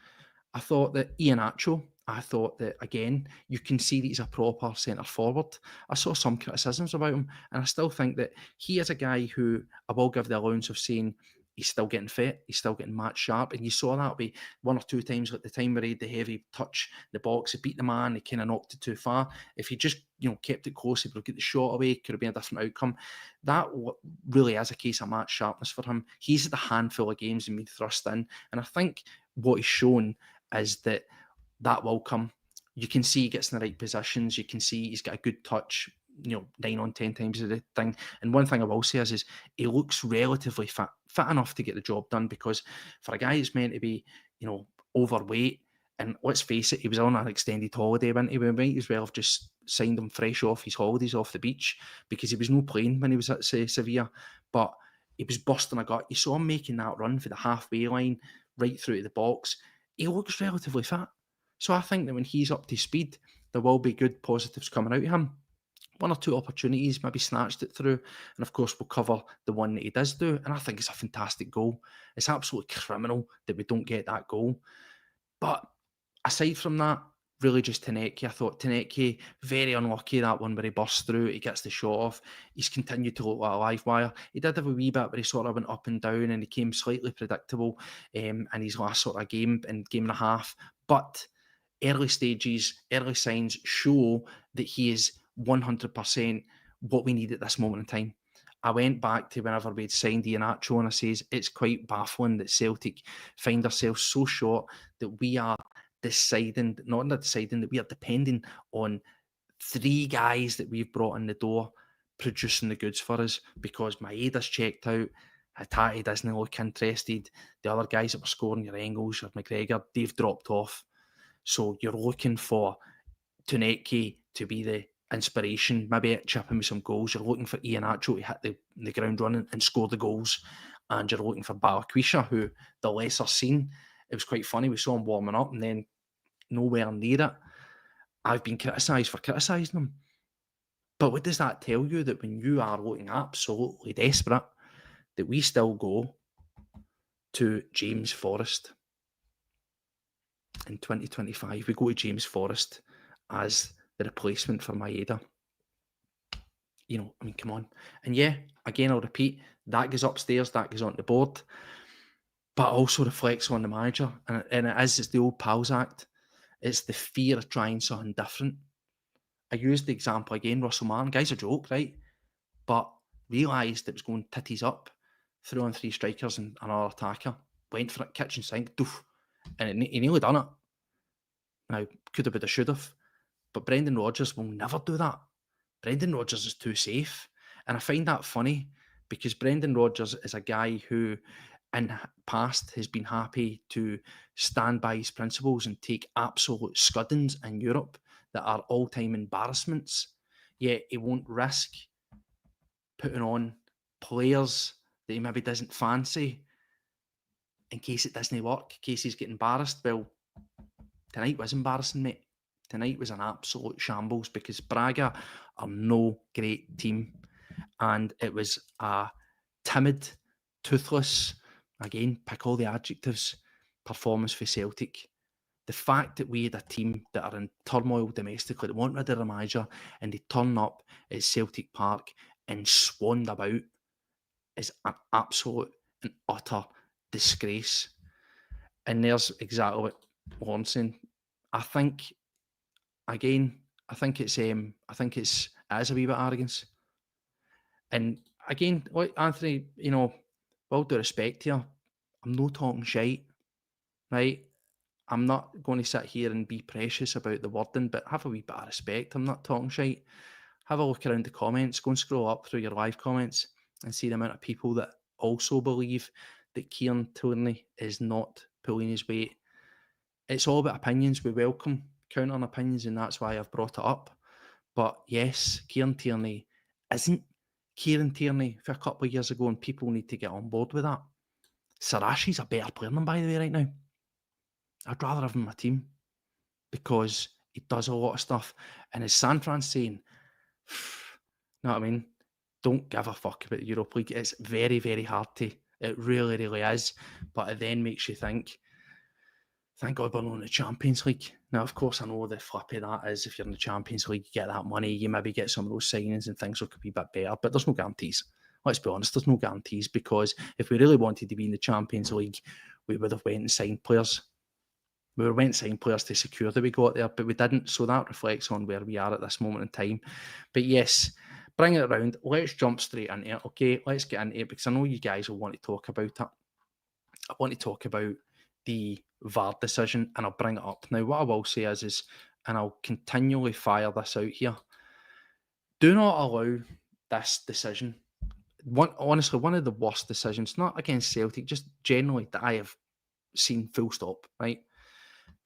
I thought that Iheanacho, I thought that, again, you can see that he's a proper centre forward. I saw some criticisms about him, and I still think that he is a guy who I will give the allowance of saying he's still getting fit, he's still getting match sharp, and you saw that be one or two times at the time where he had the heavy touch in the box, he beat the man, he kind of knocked it too far. If he just kept it close, he would have got the shot away, could have been a different outcome. That really is a case of match sharpness for him. He's had a handful of games and been thrust in, and I think what he's shown is that will come. you can see he gets in the right positions. You can see he's got a good touch, 9 on 10 times of the thing. And one thing I will say is he looks relatively fit enough to get the job done, because for a guy who's meant to be, overweight, and let's face it, he was on an extended holiday, wasn't he? We might as well have just signed him fresh off his holidays off the beach, because he was no playing when he was at Sevilla. But he was busting a gut. You saw him making that run for the halfway line, right through to the box. He looks relatively fit. So I think that when he's up to speed, there will be good positives coming out of him. One or two opportunities, maybe snatched it through. And of course, we'll cover the one that he does do. And I think it's a fantastic goal. It's absolutely criminal that we don't get that goal. But aside from that, really just Taneki. I thought Taneki, very unlucky, that one where he bursts through, he gets the shot off. He's continued to look like a live wire. He did have a wee bit where he sort of went up and down, and he came slightly predictable in his last sort of game and a half. But early stages, early signs show that he is 100% what we need at this moment in time. I went back to whenever we'd signed Iheanacho, and I says it's quite baffling that Celtic find ourselves so short that we are that we are depending on 3 guys that we've brought in the door producing the goods for us, because Maeda's checked out, Hatate doesn't look interested, the other guys that were scoring, your Engels or McGregor, they've dropped off. So you're looking for Tuneki to be the inspiration, maybe chip him with some goals. You're looking for Iheanacho to hit the ground running and score the goals. And you're looking for Balikwisha, who the lesser seen. It was quite funny. We saw him warming up and then nowhere near it. I've been criticised for criticising him. But what does that tell you? That when you are looking absolutely desperate, that we still go to James Forrest. In 2025, we go to James Forrest as the replacement for Maeda. Come on. And yeah, again, I'll repeat, that goes upstairs, that goes on the board, but also reflects on the manager. And it's the old pals act. It's the fear of trying something different. I used the example again, Russell Martin. Guy's a joke, right? But realised it was going titties up, threw on 3 strikers and another attacker, went for it, kitchen sink, doof, and he nearly done it. Now, could have, should have. But Brendan Rodgers will never do that. Brendan Rodgers is too safe. And I find that funny, because Brendan Rodgers is a guy who in past has been happy to stand by his principles and take absolute scuddings in Europe that are all-time embarrassments. Yet he won't risk putting on players that he maybe doesn't fancy in case it doesn't work, in case he's getting embarrassed. Well, tonight was embarrassing, mate. Tonight was an absolute shambles, because Braga are no great team. And it was a timid, toothless, again, pick all the adjectives, performance for Celtic. The fact that we had a team that are in turmoil domestically, that want rid of their manager, and they turn up at Celtic Park and swanned about, is an absolute and utter disgrace. And there's exactly what Lauren's saying. I think it's as a wee bit arrogance. And again, like Anthony, with due respect here, I'm not talking shite, right? I'm not going to sit here and be precious about the wording, but have a wee bit of respect. I'm not talking shite. Have a look around the comments. Go and scroll up through your live comments and see the amount of people that also believe that Kieran Tierney is not pulling his weight. It's all about opinions. We welcome counter opinions, and that's why I've brought it up. But yes, Kieran Tierney isn't Kieran Tierney for a couple of years ago, and people need to get on board with that. Sarashi's a better player than him, by the way, right now. I'd rather have him in my team, because he does a lot of stuff. And as San Fran's saying, you know what I mean? Don't give a fuck about the Europa League. It's very, very hard to. It really, really is. But it then makes you think, thank God we're not in the Champions League. Now, of course, I know the flip of that is if you're in the Champions League, you get that money, you maybe get some of those signings and things could be a bit better, but there's no guarantees. Let's be honest, there's no guarantees, because if we really wanted to be in the Champions League, we would have went and signed players. We went and signed players to secure that we got there, but we didn't, so that reflects on where we are at this moment in time. But yes, bring it around. Let's jump straight into it, okay? Let's get into it, because I know you guys will want to talk about it. I want to talk about the VAR decision, and I'll bring it up. Now, what I will say is and I'll continually fire this out here. Do not allow this decision. Honestly, one of the worst decisions, not against Celtic, just generally that I have seen, full stop, right?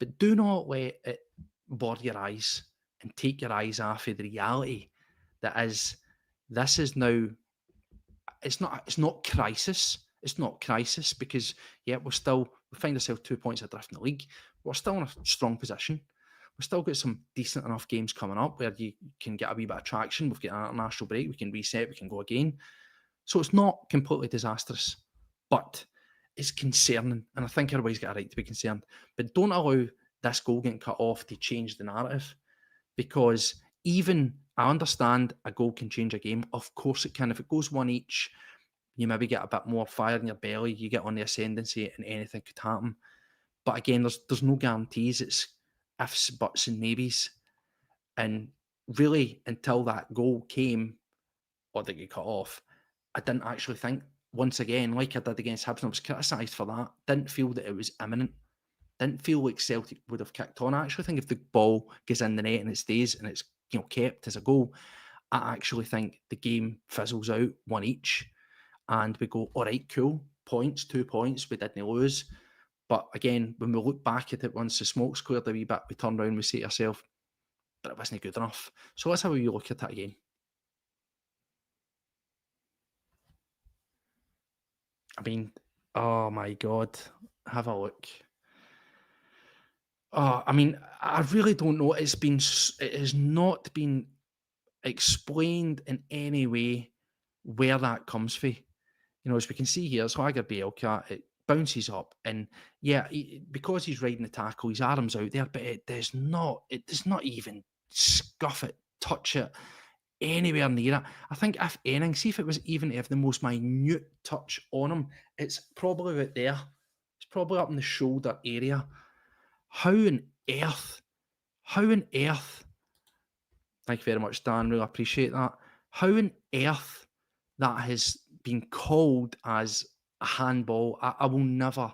But do not let it blur your eyes and take your eyes off of the reality that is, this is now, it's not crisis. It's not crisis because, yeah, we find ourselves 2 points adrift in the league. We're still in a strong position. We've still got some decent enough games coming up where you can get a wee bit of traction. We've got an international break. We can reset. We can go again. So it's not completely disastrous, but it's concerning. And I think everybody's got a right to be concerned. But don't allow this goal getting cut off to change the narrative, because even I understand a goal can change a game. Of course it can. If it goes one each, you maybe get a bit more fire in your belly. You get on the ascendancy and anything could happen. But again, there's no guarantees. It's ifs, buts, and maybes. And really, until that goal came or they get cut off, I didn't actually think, once again, like I did against Hibs, and I was criticised for that, didn't feel that it was imminent. Didn't feel like Celtic would have kicked on. I actually think if the ball goes in the net and it stays and it's kept as a goal, I actually think the game fizzles out one each and we go, all right, cool, points, 2 points, we didn't lose. But again, when we look back at it once the smoke's cleared a wee bit, we turn around, we say to ourselves, but it wasn't good enough. So let's have a wee look at it again. I mean, oh my God, have a look. Oh, I mean, I really don't know. It has not been explained in any way where that comes from. As we can see here, Swagger Bielka, it bounces up, and yeah, because he's riding the tackle, his arm's out there, but it does not even scuff it, touch it, anywhere near it. I think if anything, see if it was even to have the most minute touch on him, it's probably right there. It's probably up in the shoulder area. How on earth? How on earth? Thank you very much, Dan. Really appreciate that. How on earth that has been called as a handball? I will never,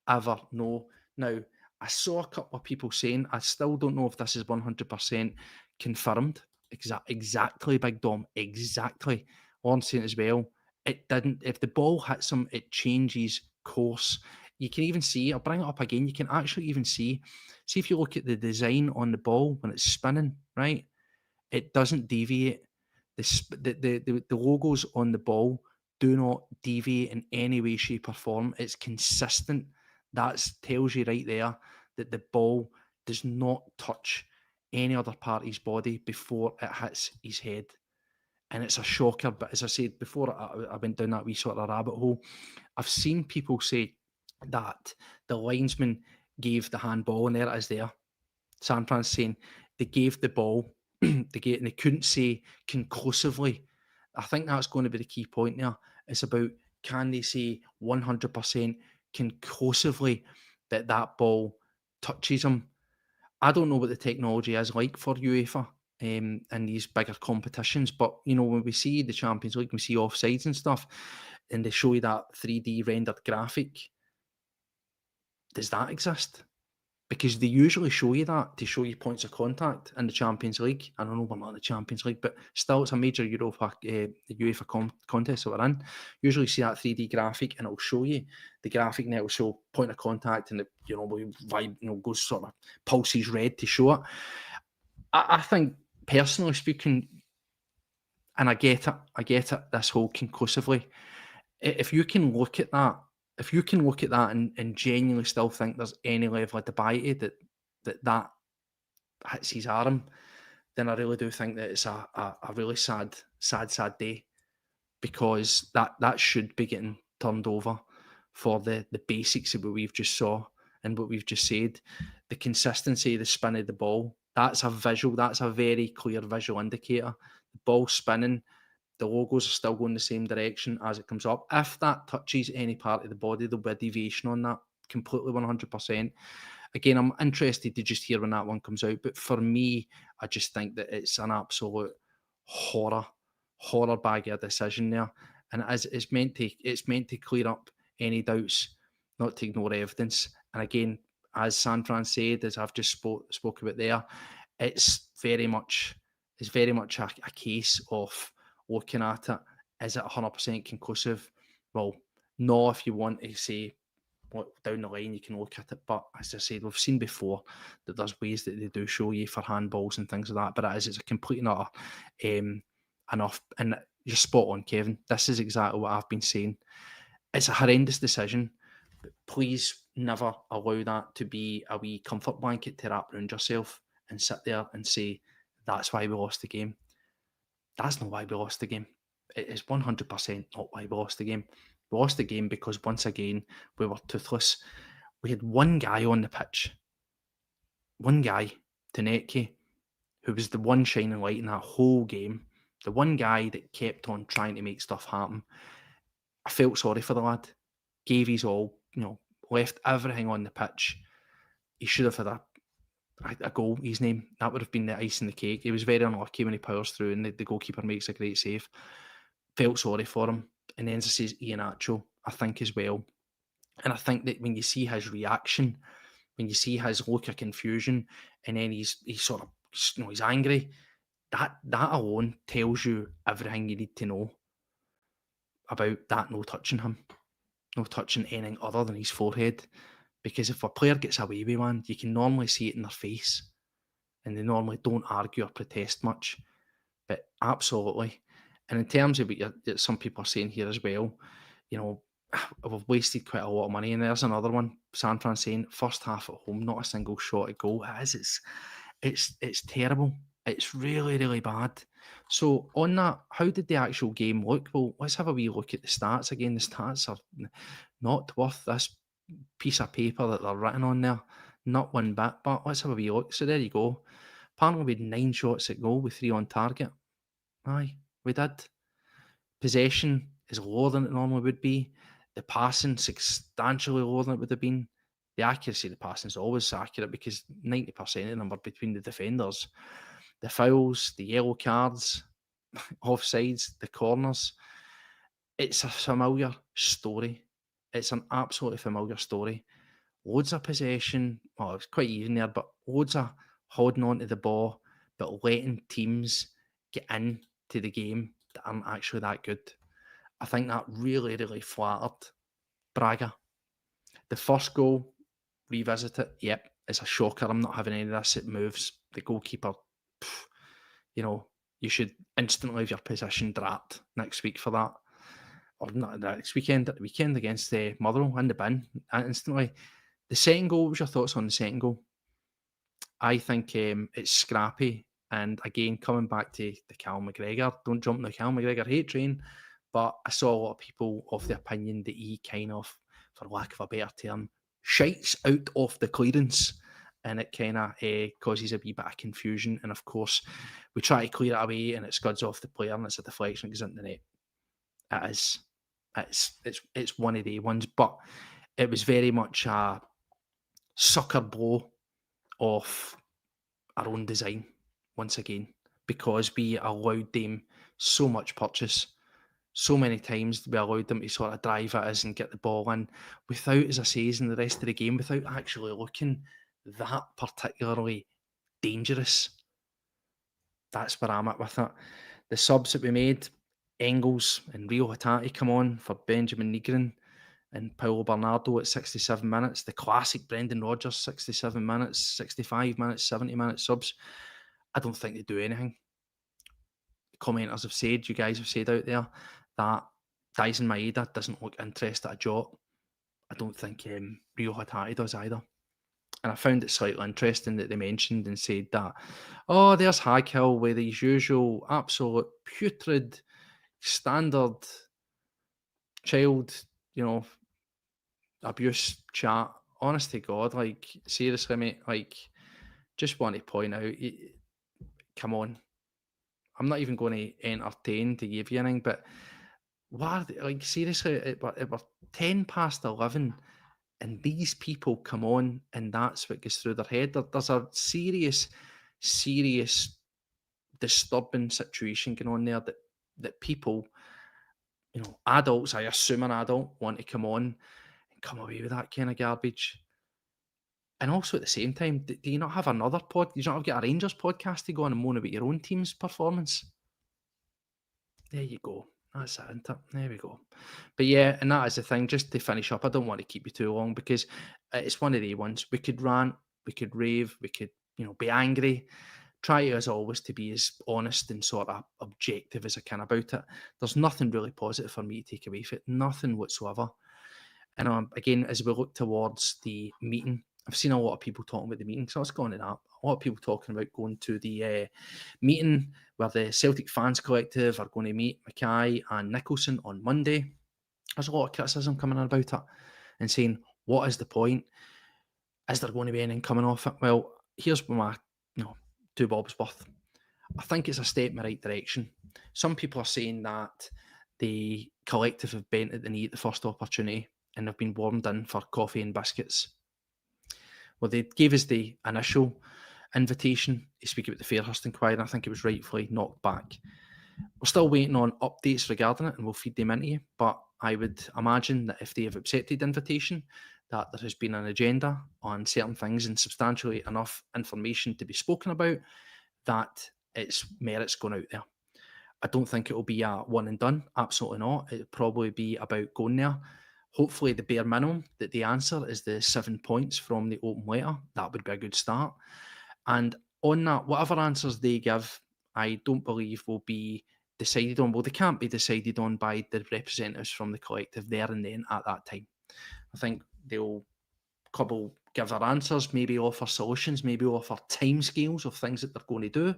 ever know. Now, I saw a couple of people saying, I still don't know if this is 100% confirmed. Exactly, Big Dom. Exactly. Lauren's saying as well, it didn't. If the ball hits him, it changes course. You can even see, I'll bring it up again, you can actually even see if you look at the design on the ball when it's spinning, right? It doesn't deviate. The logos on the ball do not deviate in any way, shape, or form. It's consistent. That tells you right there that the ball does not touch any other part of his body before it hits his head. And it's a shocker. But as I said before, I went down that wee sort of rabbit hole. I've seen people say that the linesman gave the handball, and there it is there. San Fran's saying they gave the ball, they couldn't say conclusively. I think that's going to be the key point there. It's about, can they say 100% conclusively that that ball touches him? I don't know what the technology is like for UEFA in these bigger competitions, but when we see the Champions League, we see offsides and stuff, and they show you that 3D rendered graphic. Does that exist? Because they usually show you that to show you points of contact in the Champions League. I don't know, we're not in the Champions League, but still, it's a major UEFA contest that we're in. Usually see that 3D graphic, and it'll show you the graphic, and it'll show point of contact, and goes sort of pulses red to show it. I think, personally speaking, and I get it, this whole conclusively. If you can look at that and genuinely still think there's any level of debate that hits his arm, then I really do think that it's a really sad day, because that should be getting turned over for the basics of what we've just saw and what we've just said. The consistency, the spin of the ball, that's a very clear visual indicator. The ball spinning, the logos are still going the same direction as it comes up. If that touches any part of the body, there'll be a deviation on that, completely 100%. Again, I'm interested to just hear when that one comes out. But for me, I just think that it's an absolute horror bag of a decision there. And it's meant to clear up any doubts, not to ignore evidence. And again, as San Fran said, as I've just spoke about there, it's very much a case of looking at it. Is it 100% conclusive? Well, no. If you want to say down the line, you can look at it. But as I said, we've seen before that there's ways that they do show you for handballs and things like that. But it's a complete and utter enough. And you're spot on, Kevin. This is exactly what I've been saying. It's a horrendous decision. But please never allow that to be a wee comfort blanket to wrap around yourself and sit there and say, that's why we lost the game. That's not why we lost the game. It is 100% not why we lost the game. We lost the game because, once again, we were toothless. We had one guy on the pitch, one guy, Taneki, who was the one shining light in that whole game, the one guy that kept on trying to make stuff happen. I felt sorry for the lad. Gave his all, left everything on the pitch. He should have had a goal, his name. That would have been the icing the cake. He was very unlucky when he powers through and the goalkeeper makes a great save. Felt sorry for him. And then, as I says, Iheanacho, I think, as well. And I think that when you see his reaction, when you see his look of confusion, and then he's sort of, he's angry, that alone tells you everything you need to know about that no touching him, no touching anything other than his forehead. Because if a player gets away with one, you can normally see it in their face, and they normally don't argue or protest much. But absolutely. And in terms of what some people are saying here as well, we've wasted quite a lot of money. And there's another one, San Fran saying, first half at home, not a single shot at goal. It's terrible. It's really, really bad. So on that, how did the actual game look? Well, let's have a wee look at the stats again. The stats are not worth this piece of paper that they're written on there. Not one bit, but let's have a wee look. So there you go. Apparently we had 9 shots at goal with 3 on target. Aye, we did. Possession is lower than it normally would be. The passing substantially lower than it would have been. The accuracy of the passing is always accurate because 90% of them are between the defenders. The fouls, the yellow cards, offsides, the corners. It's a familiar story. It's an absolutely familiar story. Loads of possession. Well, it's quite even there, but loads of holding on to the ball, but letting teams get into the game that aren't actually that good. I think that really, really flattered Braga. The first goal, revisit it. Yep, it's a shocker. I'm not having any of this. It moves. The goalkeeper, you should instantly have your position dropped next week for that. Or not next weekend, the weekend against Motherwell in the bin, instantly. The second goal, what was your thoughts on the second goal? I think it's scrappy. And again, coming back to the Cal McGregor, don't jump on the Cal McGregor hate train. But I saw a lot of people of the opinion that he kind of, for lack of a better term, shites out of the clearance. And it kind of causes a wee bit of confusion. And of course, we try to clear it away and it scuds off the player and it's a deflection that goes into the net. It is. It's one of the ones. But it was very much a sucker blow of our own design once again, because we allowed them so much purchase. So many times we allowed them to sort of drive at us and get the ball in without, as I say, in the rest of the game, without actually looking that particularly dangerous. That's where I'm at with it. The subs that we made, Engels and Rio Hatate come on for Benjamin Nigren and Paulo Bernardo at 67 minutes. The classic Brendan Rodgers, 67 minutes, 65 minutes, 70 minutes subs. I don't think they do anything. Commenters have said, you guys have said out there, that Dyson Maeda doesn't look interested a jot. I don't think Rio Hatate does either. And I found it slightly interesting that they mentioned and said that, oh, there's Haghill with his usual absolute putrid standard child, abuse chat. Honest to God, seriously, mate, just want to point out, come on. I'm not even going to entertain to give you anything, but seriously, it were 10 past 11 and these people come on and that's what goes through their head. There's a serious disturbing situation going on there that people, adults, I assume an adult, want to come on and come away with that kind of garbage. And also at the same time, do you not have another pod? Do you not have get a Rangers podcast to go on and moan about your own team's performance? There you go. That's it, isn't it? There we go. But yeah, and that is the thing. Just to finish up, I don't want to keep you too long because it's one of the ones. We could rant, we could rave, we could, be angry. Try as always to be as honest and sort of objective as I can about it. There's nothing really positive for me to take away from it. Nothing whatsoever. And again, as we look towards the meeting, I've seen a lot of people talking about the meeting, so let's go on to that. A lot of people talking about going to the meeting where the Celtic Fans Collective are going to meet Mackay and Nicholson on Monday. There's a lot of criticism coming in about it and saying, what is the point? Is there going to be anything coming off it? Well, here's my two bobs worth. I think it's a step in the right direction. Some people are saying that the collective have bent at the knee at the first opportunity and have been warmed in for coffee and biscuits. Well, they gave us the initial invitation to speak about the Fairhurst inquiry, and I think it was rightfully knocked back. We're still waiting on updates regarding it, and we'll feed them into you. But I would imagine that if they have accepted the invitation, that there has been an agenda on certain things and substantially enough information to be spoken about, that its merits going out there. I don't think it will be a one and done. Absolutely not. It'll probably be about going there. Hopefully, the bare minimum that they answer is the 7 points from the open letter. That would be a good start. And on that, whatever answers they give, I don't believe will be decided on. Well, they can't be decided on by the representatives from the collective there and then at that time. I think they'll give their answers, maybe offer solutions, maybe offer timescales of things that they're going to do.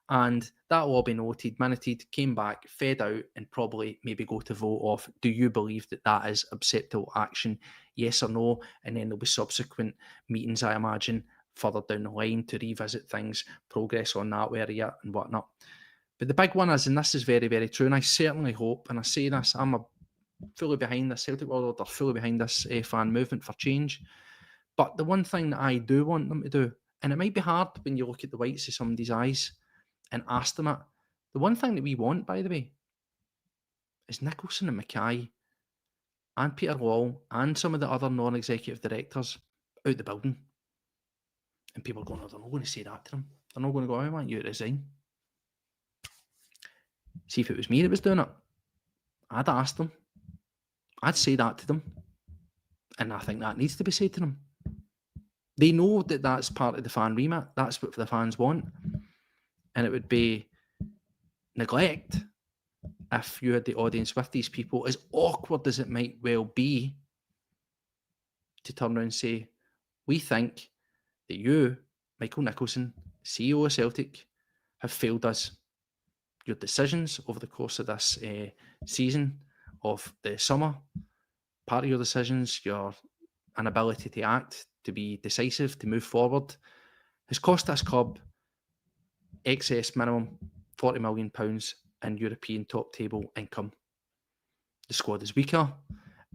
And that will all be noted, minuted, came back, fed out, and probably maybe go to vote off. Do you believe that that is acceptable action? Yes or no? And then there'll be subsequent meetings, I imagine, further down the line to revisit things, progress on that area and whatnot. But the big one is, and this is very, very true, and I certainly hope, and I say this, I'm fully behind this, Celtic World Order, fully behind this fan movement for change. But the one thing that I do want them to do, and it might be hard when you look at the whites of somebody's eyes and ask them it, the one thing that we want, by the way, is Nicholson and Mackay and Peter Wall and some of the other non-executive directors out the building. And people are going, oh, they're not going to say that to them. They're not going to go, I want you to resign. See, if it was me that was doing it, I'd ask them. I'd say that to them. And I think that needs to be said to them. They know that that's part of the fan remit. That's what the fans want. And it would be neglect if you had the audience with these people, as awkward as it might well be, to turn around and say, we think that you, Michael Nicholson, CEO of Celtic, have failed us. Your decisions over the course of this season of the summer, part of your decisions, your inability to act, to be decisive, to move forward, has cost this club excess minimum £40 million in European top table income. The squad is weaker,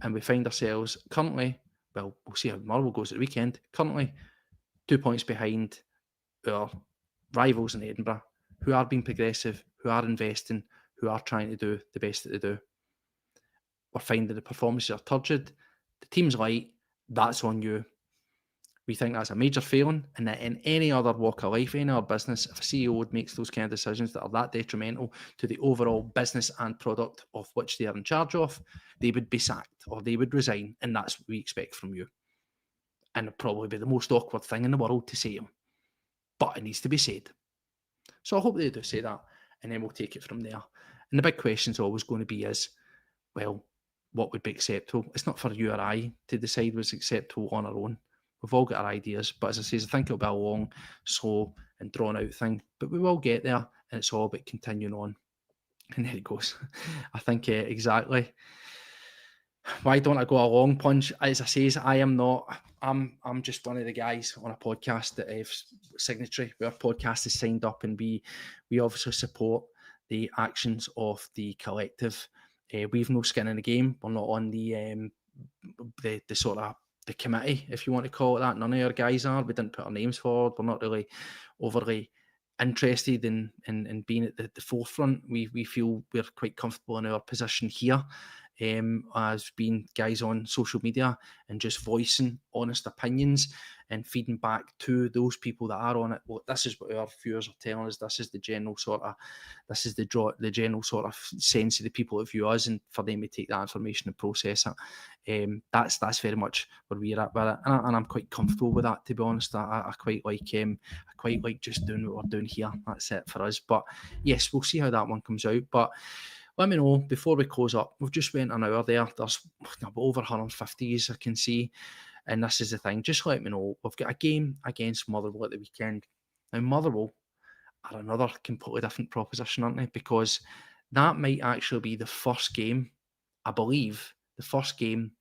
and we find ourselves currently, well, we'll see how tomorrow goes at the weekend, currently 2 points behind our rivals in Edinburgh, who are being progressive, who are investing, who are trying to do the best that they do. We're finding the performances are turgid, the team's light, that's on you. We think that's a major failing, and that in any other walk of life, any other business, if a CEO makes those kind of decisions that are that detrimental to the overall business and product of which they are in charge of, they would be sacked or they would resign, and that's what we expect from you. And it'd probably be the most awkward thing in the world to say them, but it needs to be said. So I hope they do say that, and then we'll take it from there. And the big question is always going to be is, well, what would be acceptable? It's not for you or I to decide what's acceptable on our own. We've all got our ideas, but as I say, I think it'll be a long, slow and drawn out thing, but we will get there, and it's all about continuing on. And there it goes. I think exactly. Why don't I go a long punch? As I say, I'm just one of the guys on a podcast that have signatory. Our podcast is signed up, and we obviously support the actions of the collective. We've no skin in the game. We're not on the sort of the committee, if you want to call it that. None of our guys are. We didn't put our names forward. We're not really overly interested in being at the forefront. We feel we're quite comfortable in our position here, as being guys on social media and just voicing honest opinions and feeding back to those people that are on it. Well, this is what our viewers are telling us. This is the general sort of, the general sort of sense of the people that view us, and for them to take that information and process it. That's very much where we're at with it, and I'm quite comfortable with that, to be honest. I quite like just doing what we're doing here. That's it for us. But yes, we'll see how that one comes out. But let me know before we close up. We've just went an hour there. There's over 150s I can see. And this is the thing. Just let me know. We've got a game against Motherwell at the weekend. Now, Motherwell are another completely different proposition, aren't they? Because that might actually be the first game, I believe, the first game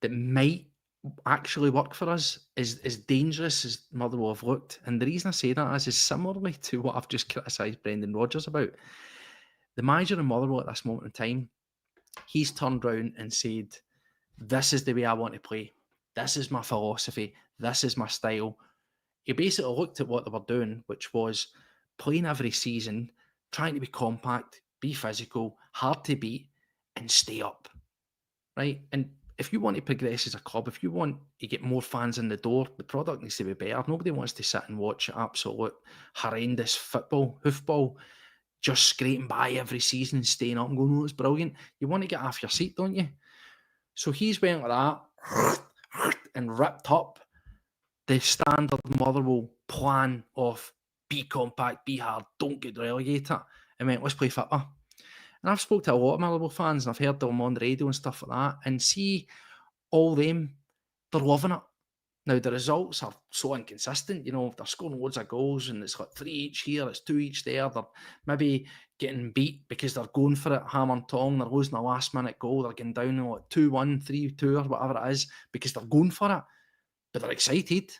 that might actually work for us, is as dangerous as Motherwell have looked. And the reason I say that is similarly to what I've just criticised Brendan Rodgers about. The manager of Motherwell at this moment in time, he's turned around and said, this is the way I want to play. This is my philosophy. This is my style. He basically looked at what they were doing, which was playing every season, trying to be compact, be physical, hard to beat, and stay up, right? And if you want to progress as a club, if you want to get more fans in the door, the product needs to be better. Nobody wants to sit and watch absolute horrendous football, hoofball, just scraping by every season, staying up and going, oh, it's brilliant. You want to get off your seat, don't you? So he's went like that and ripped up the standard Motherwell plan of be compact, be hard, don't get relegated, and went, let's play football. And I've spoke to a lot of Motherwell fans, and I've heard them on the radio and stuff like that, and see all them, they're loving it. Now, the results are so inconsistent. They're scoring loads of goals, and it's like 3 each here, it's 2 each there. They're maybe getting beat because they're going for it, hammer and tong. They're losing a last-minute goal. They're getting down like 2-1, 3-2, or whatever it is, because they're going for it. But they're excited.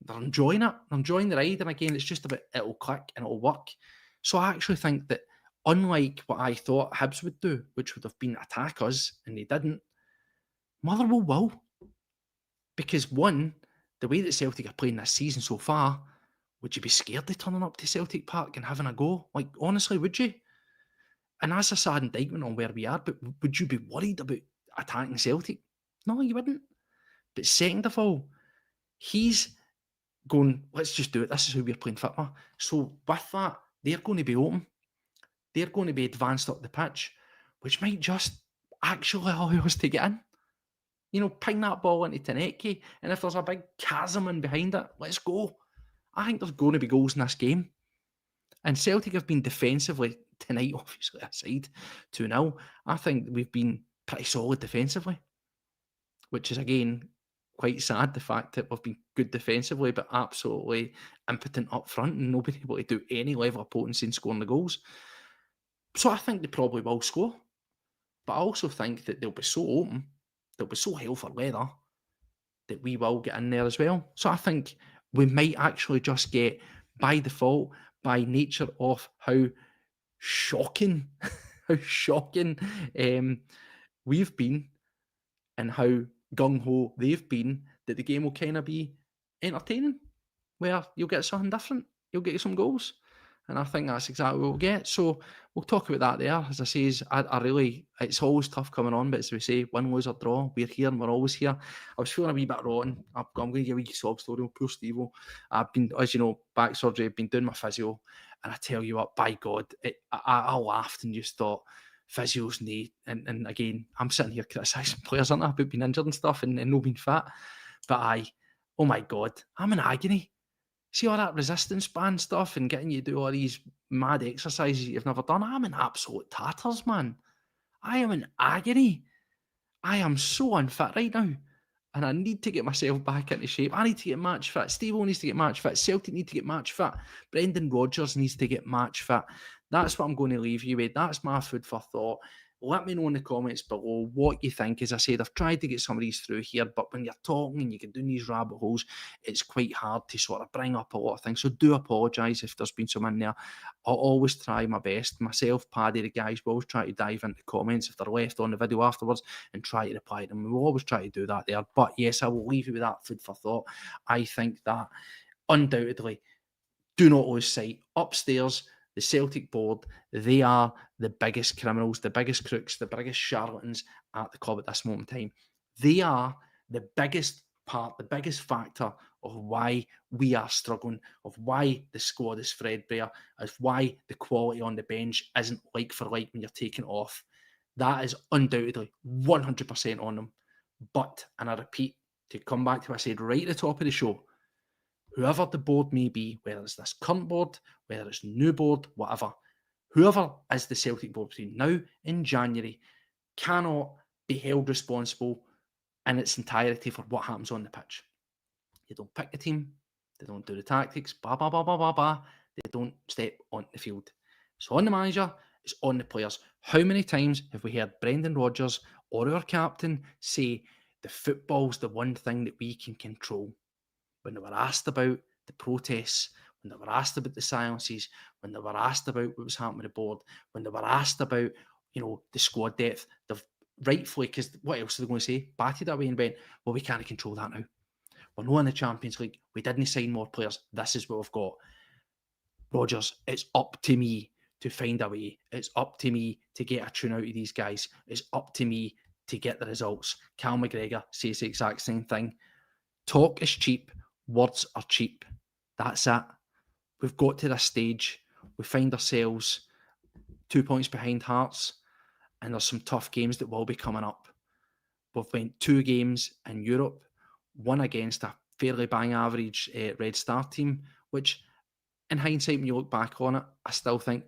They're enjoying it. They're enjoying the ride. And again, it's just about it'll click and it'll work. So I actually think that, unlike what I thought Hibs would do, which would have been attack us, and they didn't, Motherwell will. Because one, the way that Celtic are playing this season so far, would you be scared of turning up to Celtic Park and having a go? Like, honestly, would you? And that's a sad indictment on where we are, but would you be worried about attacking Celtic? No, you wouldn't. But second of all, he's going, let's just do it. This is how we're playing football. So with that, they're going to be open. They're going to be advanced up the pitch, which might just actually allow us to get in. Ping that ball into Taneki, and if there's a big chasm in behind it, let's go. I think there's going to be goals in this game. And Celtic have been defensively tonight, obviously, aside 2-0. I think we've been pretty solid defensively, which is, again, quite sad, the fact that we've been good defensively, but absolutely impotent up front and nobody able to do any level of potency in scoring the goals. So I think they probably will score. But I also think that they'll be so open, they'll be so hell for leather, that we will get in there as well. So I think we might actually just get, by default, by nature of how shocking, we've been, and how gung-ho they've been, that the game will kind of be entertaining, where you'll get something different, you'll get some goals. And I think that's exactly what we'll get. So we'll talk about that there. As I say, it's always tough coming on, but as we say, win, lose or draw, we're here and we're always here. I was feeling a wee bit rotten. I'm going to give a wee sob story. Poor Steve-O. I've been, as you know, back surgery, I've been doing my physio, and I tell you what, by God, I laughed and just thought, physios need, and again, I'm sitting here criticising players, aren't I, about being injured and stuff and not being fit. But oh my God, I'm in agony. See all that resistance band stuff and getting you to do all these mad exercises you've never done. I'm in absolute tatters, man. I am in agony. I am so unfit right now. And I need to get myself back into shape. I need to get match fit. Steve-O needs to get match fit. Celtic need to get match fit. Brendan Rodgers needs to get match fit. That's what I'm going to leave you with. That's my food for thought. Let me know in the comments below what you think. As I said, I've tried to get some of these through here, but when you're talking and you get down these rabbit holes, it's quite hard to sort of bring up a lot of things. So do apologise if there's been some in there. I'll always try my best. Myself, Paddy, the guys, will always try to dive into comments if they're left on the video afterwards and try to reply to them. We'll always try to do that there. But yes, I will leave you with that food for thought. I think that undoubtedly, do not lose sight. Upstairs, the Celtic board, they are the biggest criminals, the biggest crooks, the biggest charlatans at the club at this moment in time. They are the biggest part, the biggest factor of why we are struggling, of why the squad is threadbare, of why the quality on the bench isn't like for like when you're taking it off. That is undoubtedly 100% on them. But, and I repeat, to come back to what I said right at the top of the show, whoever the board may be, whether it's this current board, whether it's new board, whatever, whoever is the Celtic board between now and January cannot be held responsible in its entirety for what happens on the pitch. They don't pick the team, they don't do the tactics, blah, blah, blah, blah, blah, blah. They don't step on the field. It's on the manager, it's on the players. How many times have we heard Brendan Rodgers or our captain say the football's the one thing that we can control? When they were asked about the protests, when they were asked about the silences, when they were asked about what was happening with the board, when they were asked about, the squad depth, they've rightfully, because what else are they going to say? Batted away and went, well, we can't control that now. We're not in the Champions League. We didn't sign more players. This is what we've got. Rodgers, it's up to me to find a way. It's up to me to get a tune out of these guys. It's up to me to get the results. Cal McGregor says the exact same thing. Talk is cheap. Words are cheap. That's it. We've got to this stage. We find ourselves 2 points behind Hearts, and there's some tough games that will be coming up. We've went 2 games in Europe, one against a fairly bang average Red Star team, which in hindsight, when you look back on it, I still think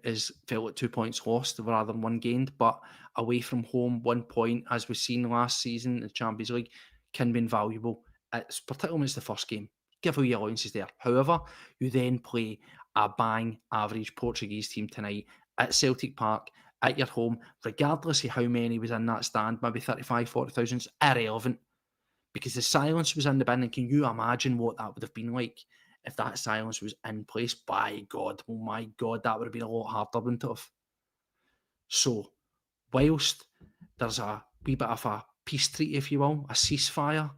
felt like 2 points lost rather than 1 gained. But away from home, 1 point, as we've seen last season in the Champions League, can be invaluable. It's particularly when it's the first game. Give away allowances there. However, you then play a bang average Portuguese team tonight at Celtic Park, at your home, regardless of how many was in that stand, maybe 35, 40,000, it's irrelevant. Because the silence was in the bin, and can you imagine what that would have been like if that silence was in place? By God, oh my God, that would have been a lot harder, wouldn't it have? So, whilst there's a wee bit of a peace treaty, if you will, a ceasefire,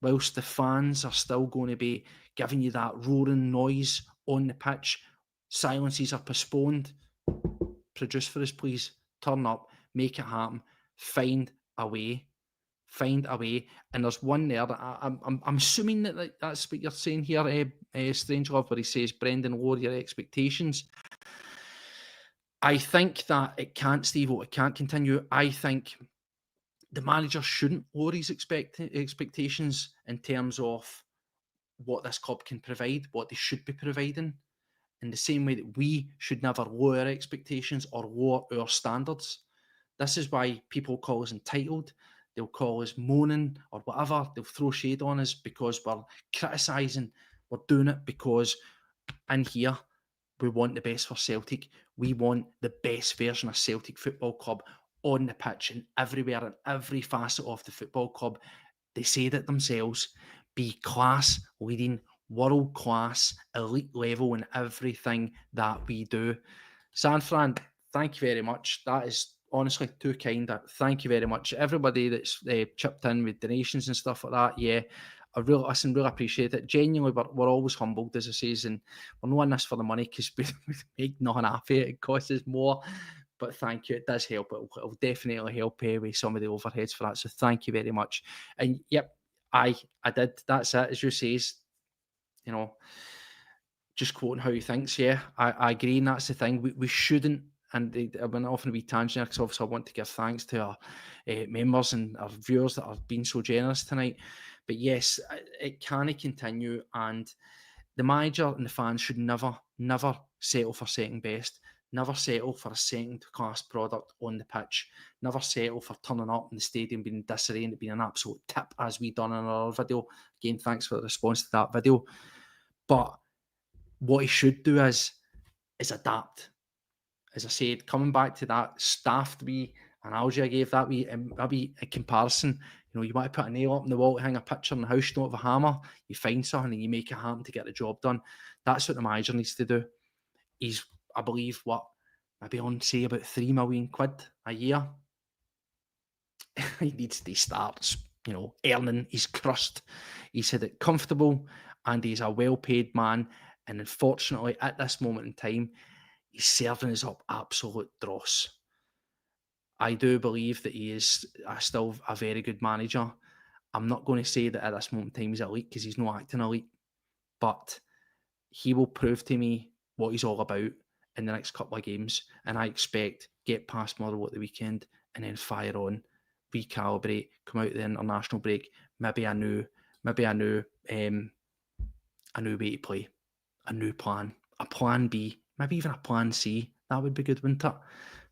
whilst the fans are still going to be giving you that roaring noise on the pitch, silences are postponed. Produce for us, please. Turn up, make it happen, find a way. Find a way, and there's one there that I'm assuming that's what you're saying here, Strange Love, where he says, Brendan, lower your expectations. I think that it can't, Steve-O, it can't continue. I think the manager shouldn't lower his expectations in terms of what this club can provide, what they should be providing, in the same way that we should never lower our expectations or lower our standards. This is why people call us entitled. They'll call us moaning or whatever. They'll throw shade on us because we're criticising. We're doing it because in here, we want the best for Celtic. We want the best version of Celtic Football Club on the pitch and everywhere, in every facet of the football club. They say that themselves, be class leading, world class, elite level in everything that we do. Sanfran, thank you very much. That is honestly too kind. Thank you very much. Everybody that's chipped in with donations and stuff like that, yeah, I really appreciate it. Genuinely, we're always humbled, as I say, and we're not in this for the money because we make nothing off it. It costs us more. But thank you. It does help. It'll definitely help with some of the overheads for that. So thank you very much. And yep, I did. That's it. As you say, just quoting how he thinks. Yeah, I agree. And that's the thing. We shouldn't. And I've been often a wee tangent because obviously I want to give thanks to our members and our viewers that have been so generous tonight. But yes, it can't continue. And the manager and the fans should never settle for second best. Never settle for a second-class product on the pitch. Never settle for turning up in the stadium being in disarray and it being an absolute tip, as we done in our video. Again, thanks for the response to that video. But what he should do is adapt. As I said, coming back to that staffed wee analogy I gave, that wee a comparison. You want to put a nail up in the wall to hang a picture in the house, you don't have a hammer, you find something and you make it happen to get the job done. That's what the manager needs to do. He's, I believe, maybe on, say, about £3 million a year. He needs to start, earning his crust. He's had it comfortable and he's a well-paid man. And unfortunately, at this moment in time, he's serving us up absolute dross. I do believe that he is still a very good manager. I'm not going to say that at this moment in time he's elite because he's not acting elite, but he will prove to me what he's all about in the next couple of games. And I expect get past Motherwell at the weekend and then fire on, recalibrate, come out of the international break, maybe a new way to play, a new plan, a plan B, maybe even a plan C. That would be good, wouldn't it?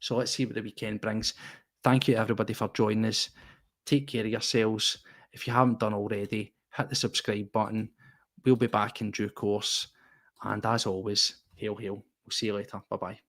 So let's see what the weekend brings. Thank you, everybody, for joining us. Take care of yourselves. If you haven't done already, hit the subscribe button. We'll be back in due course. And as always, hail, hail. We'll see you later. Bye-bye.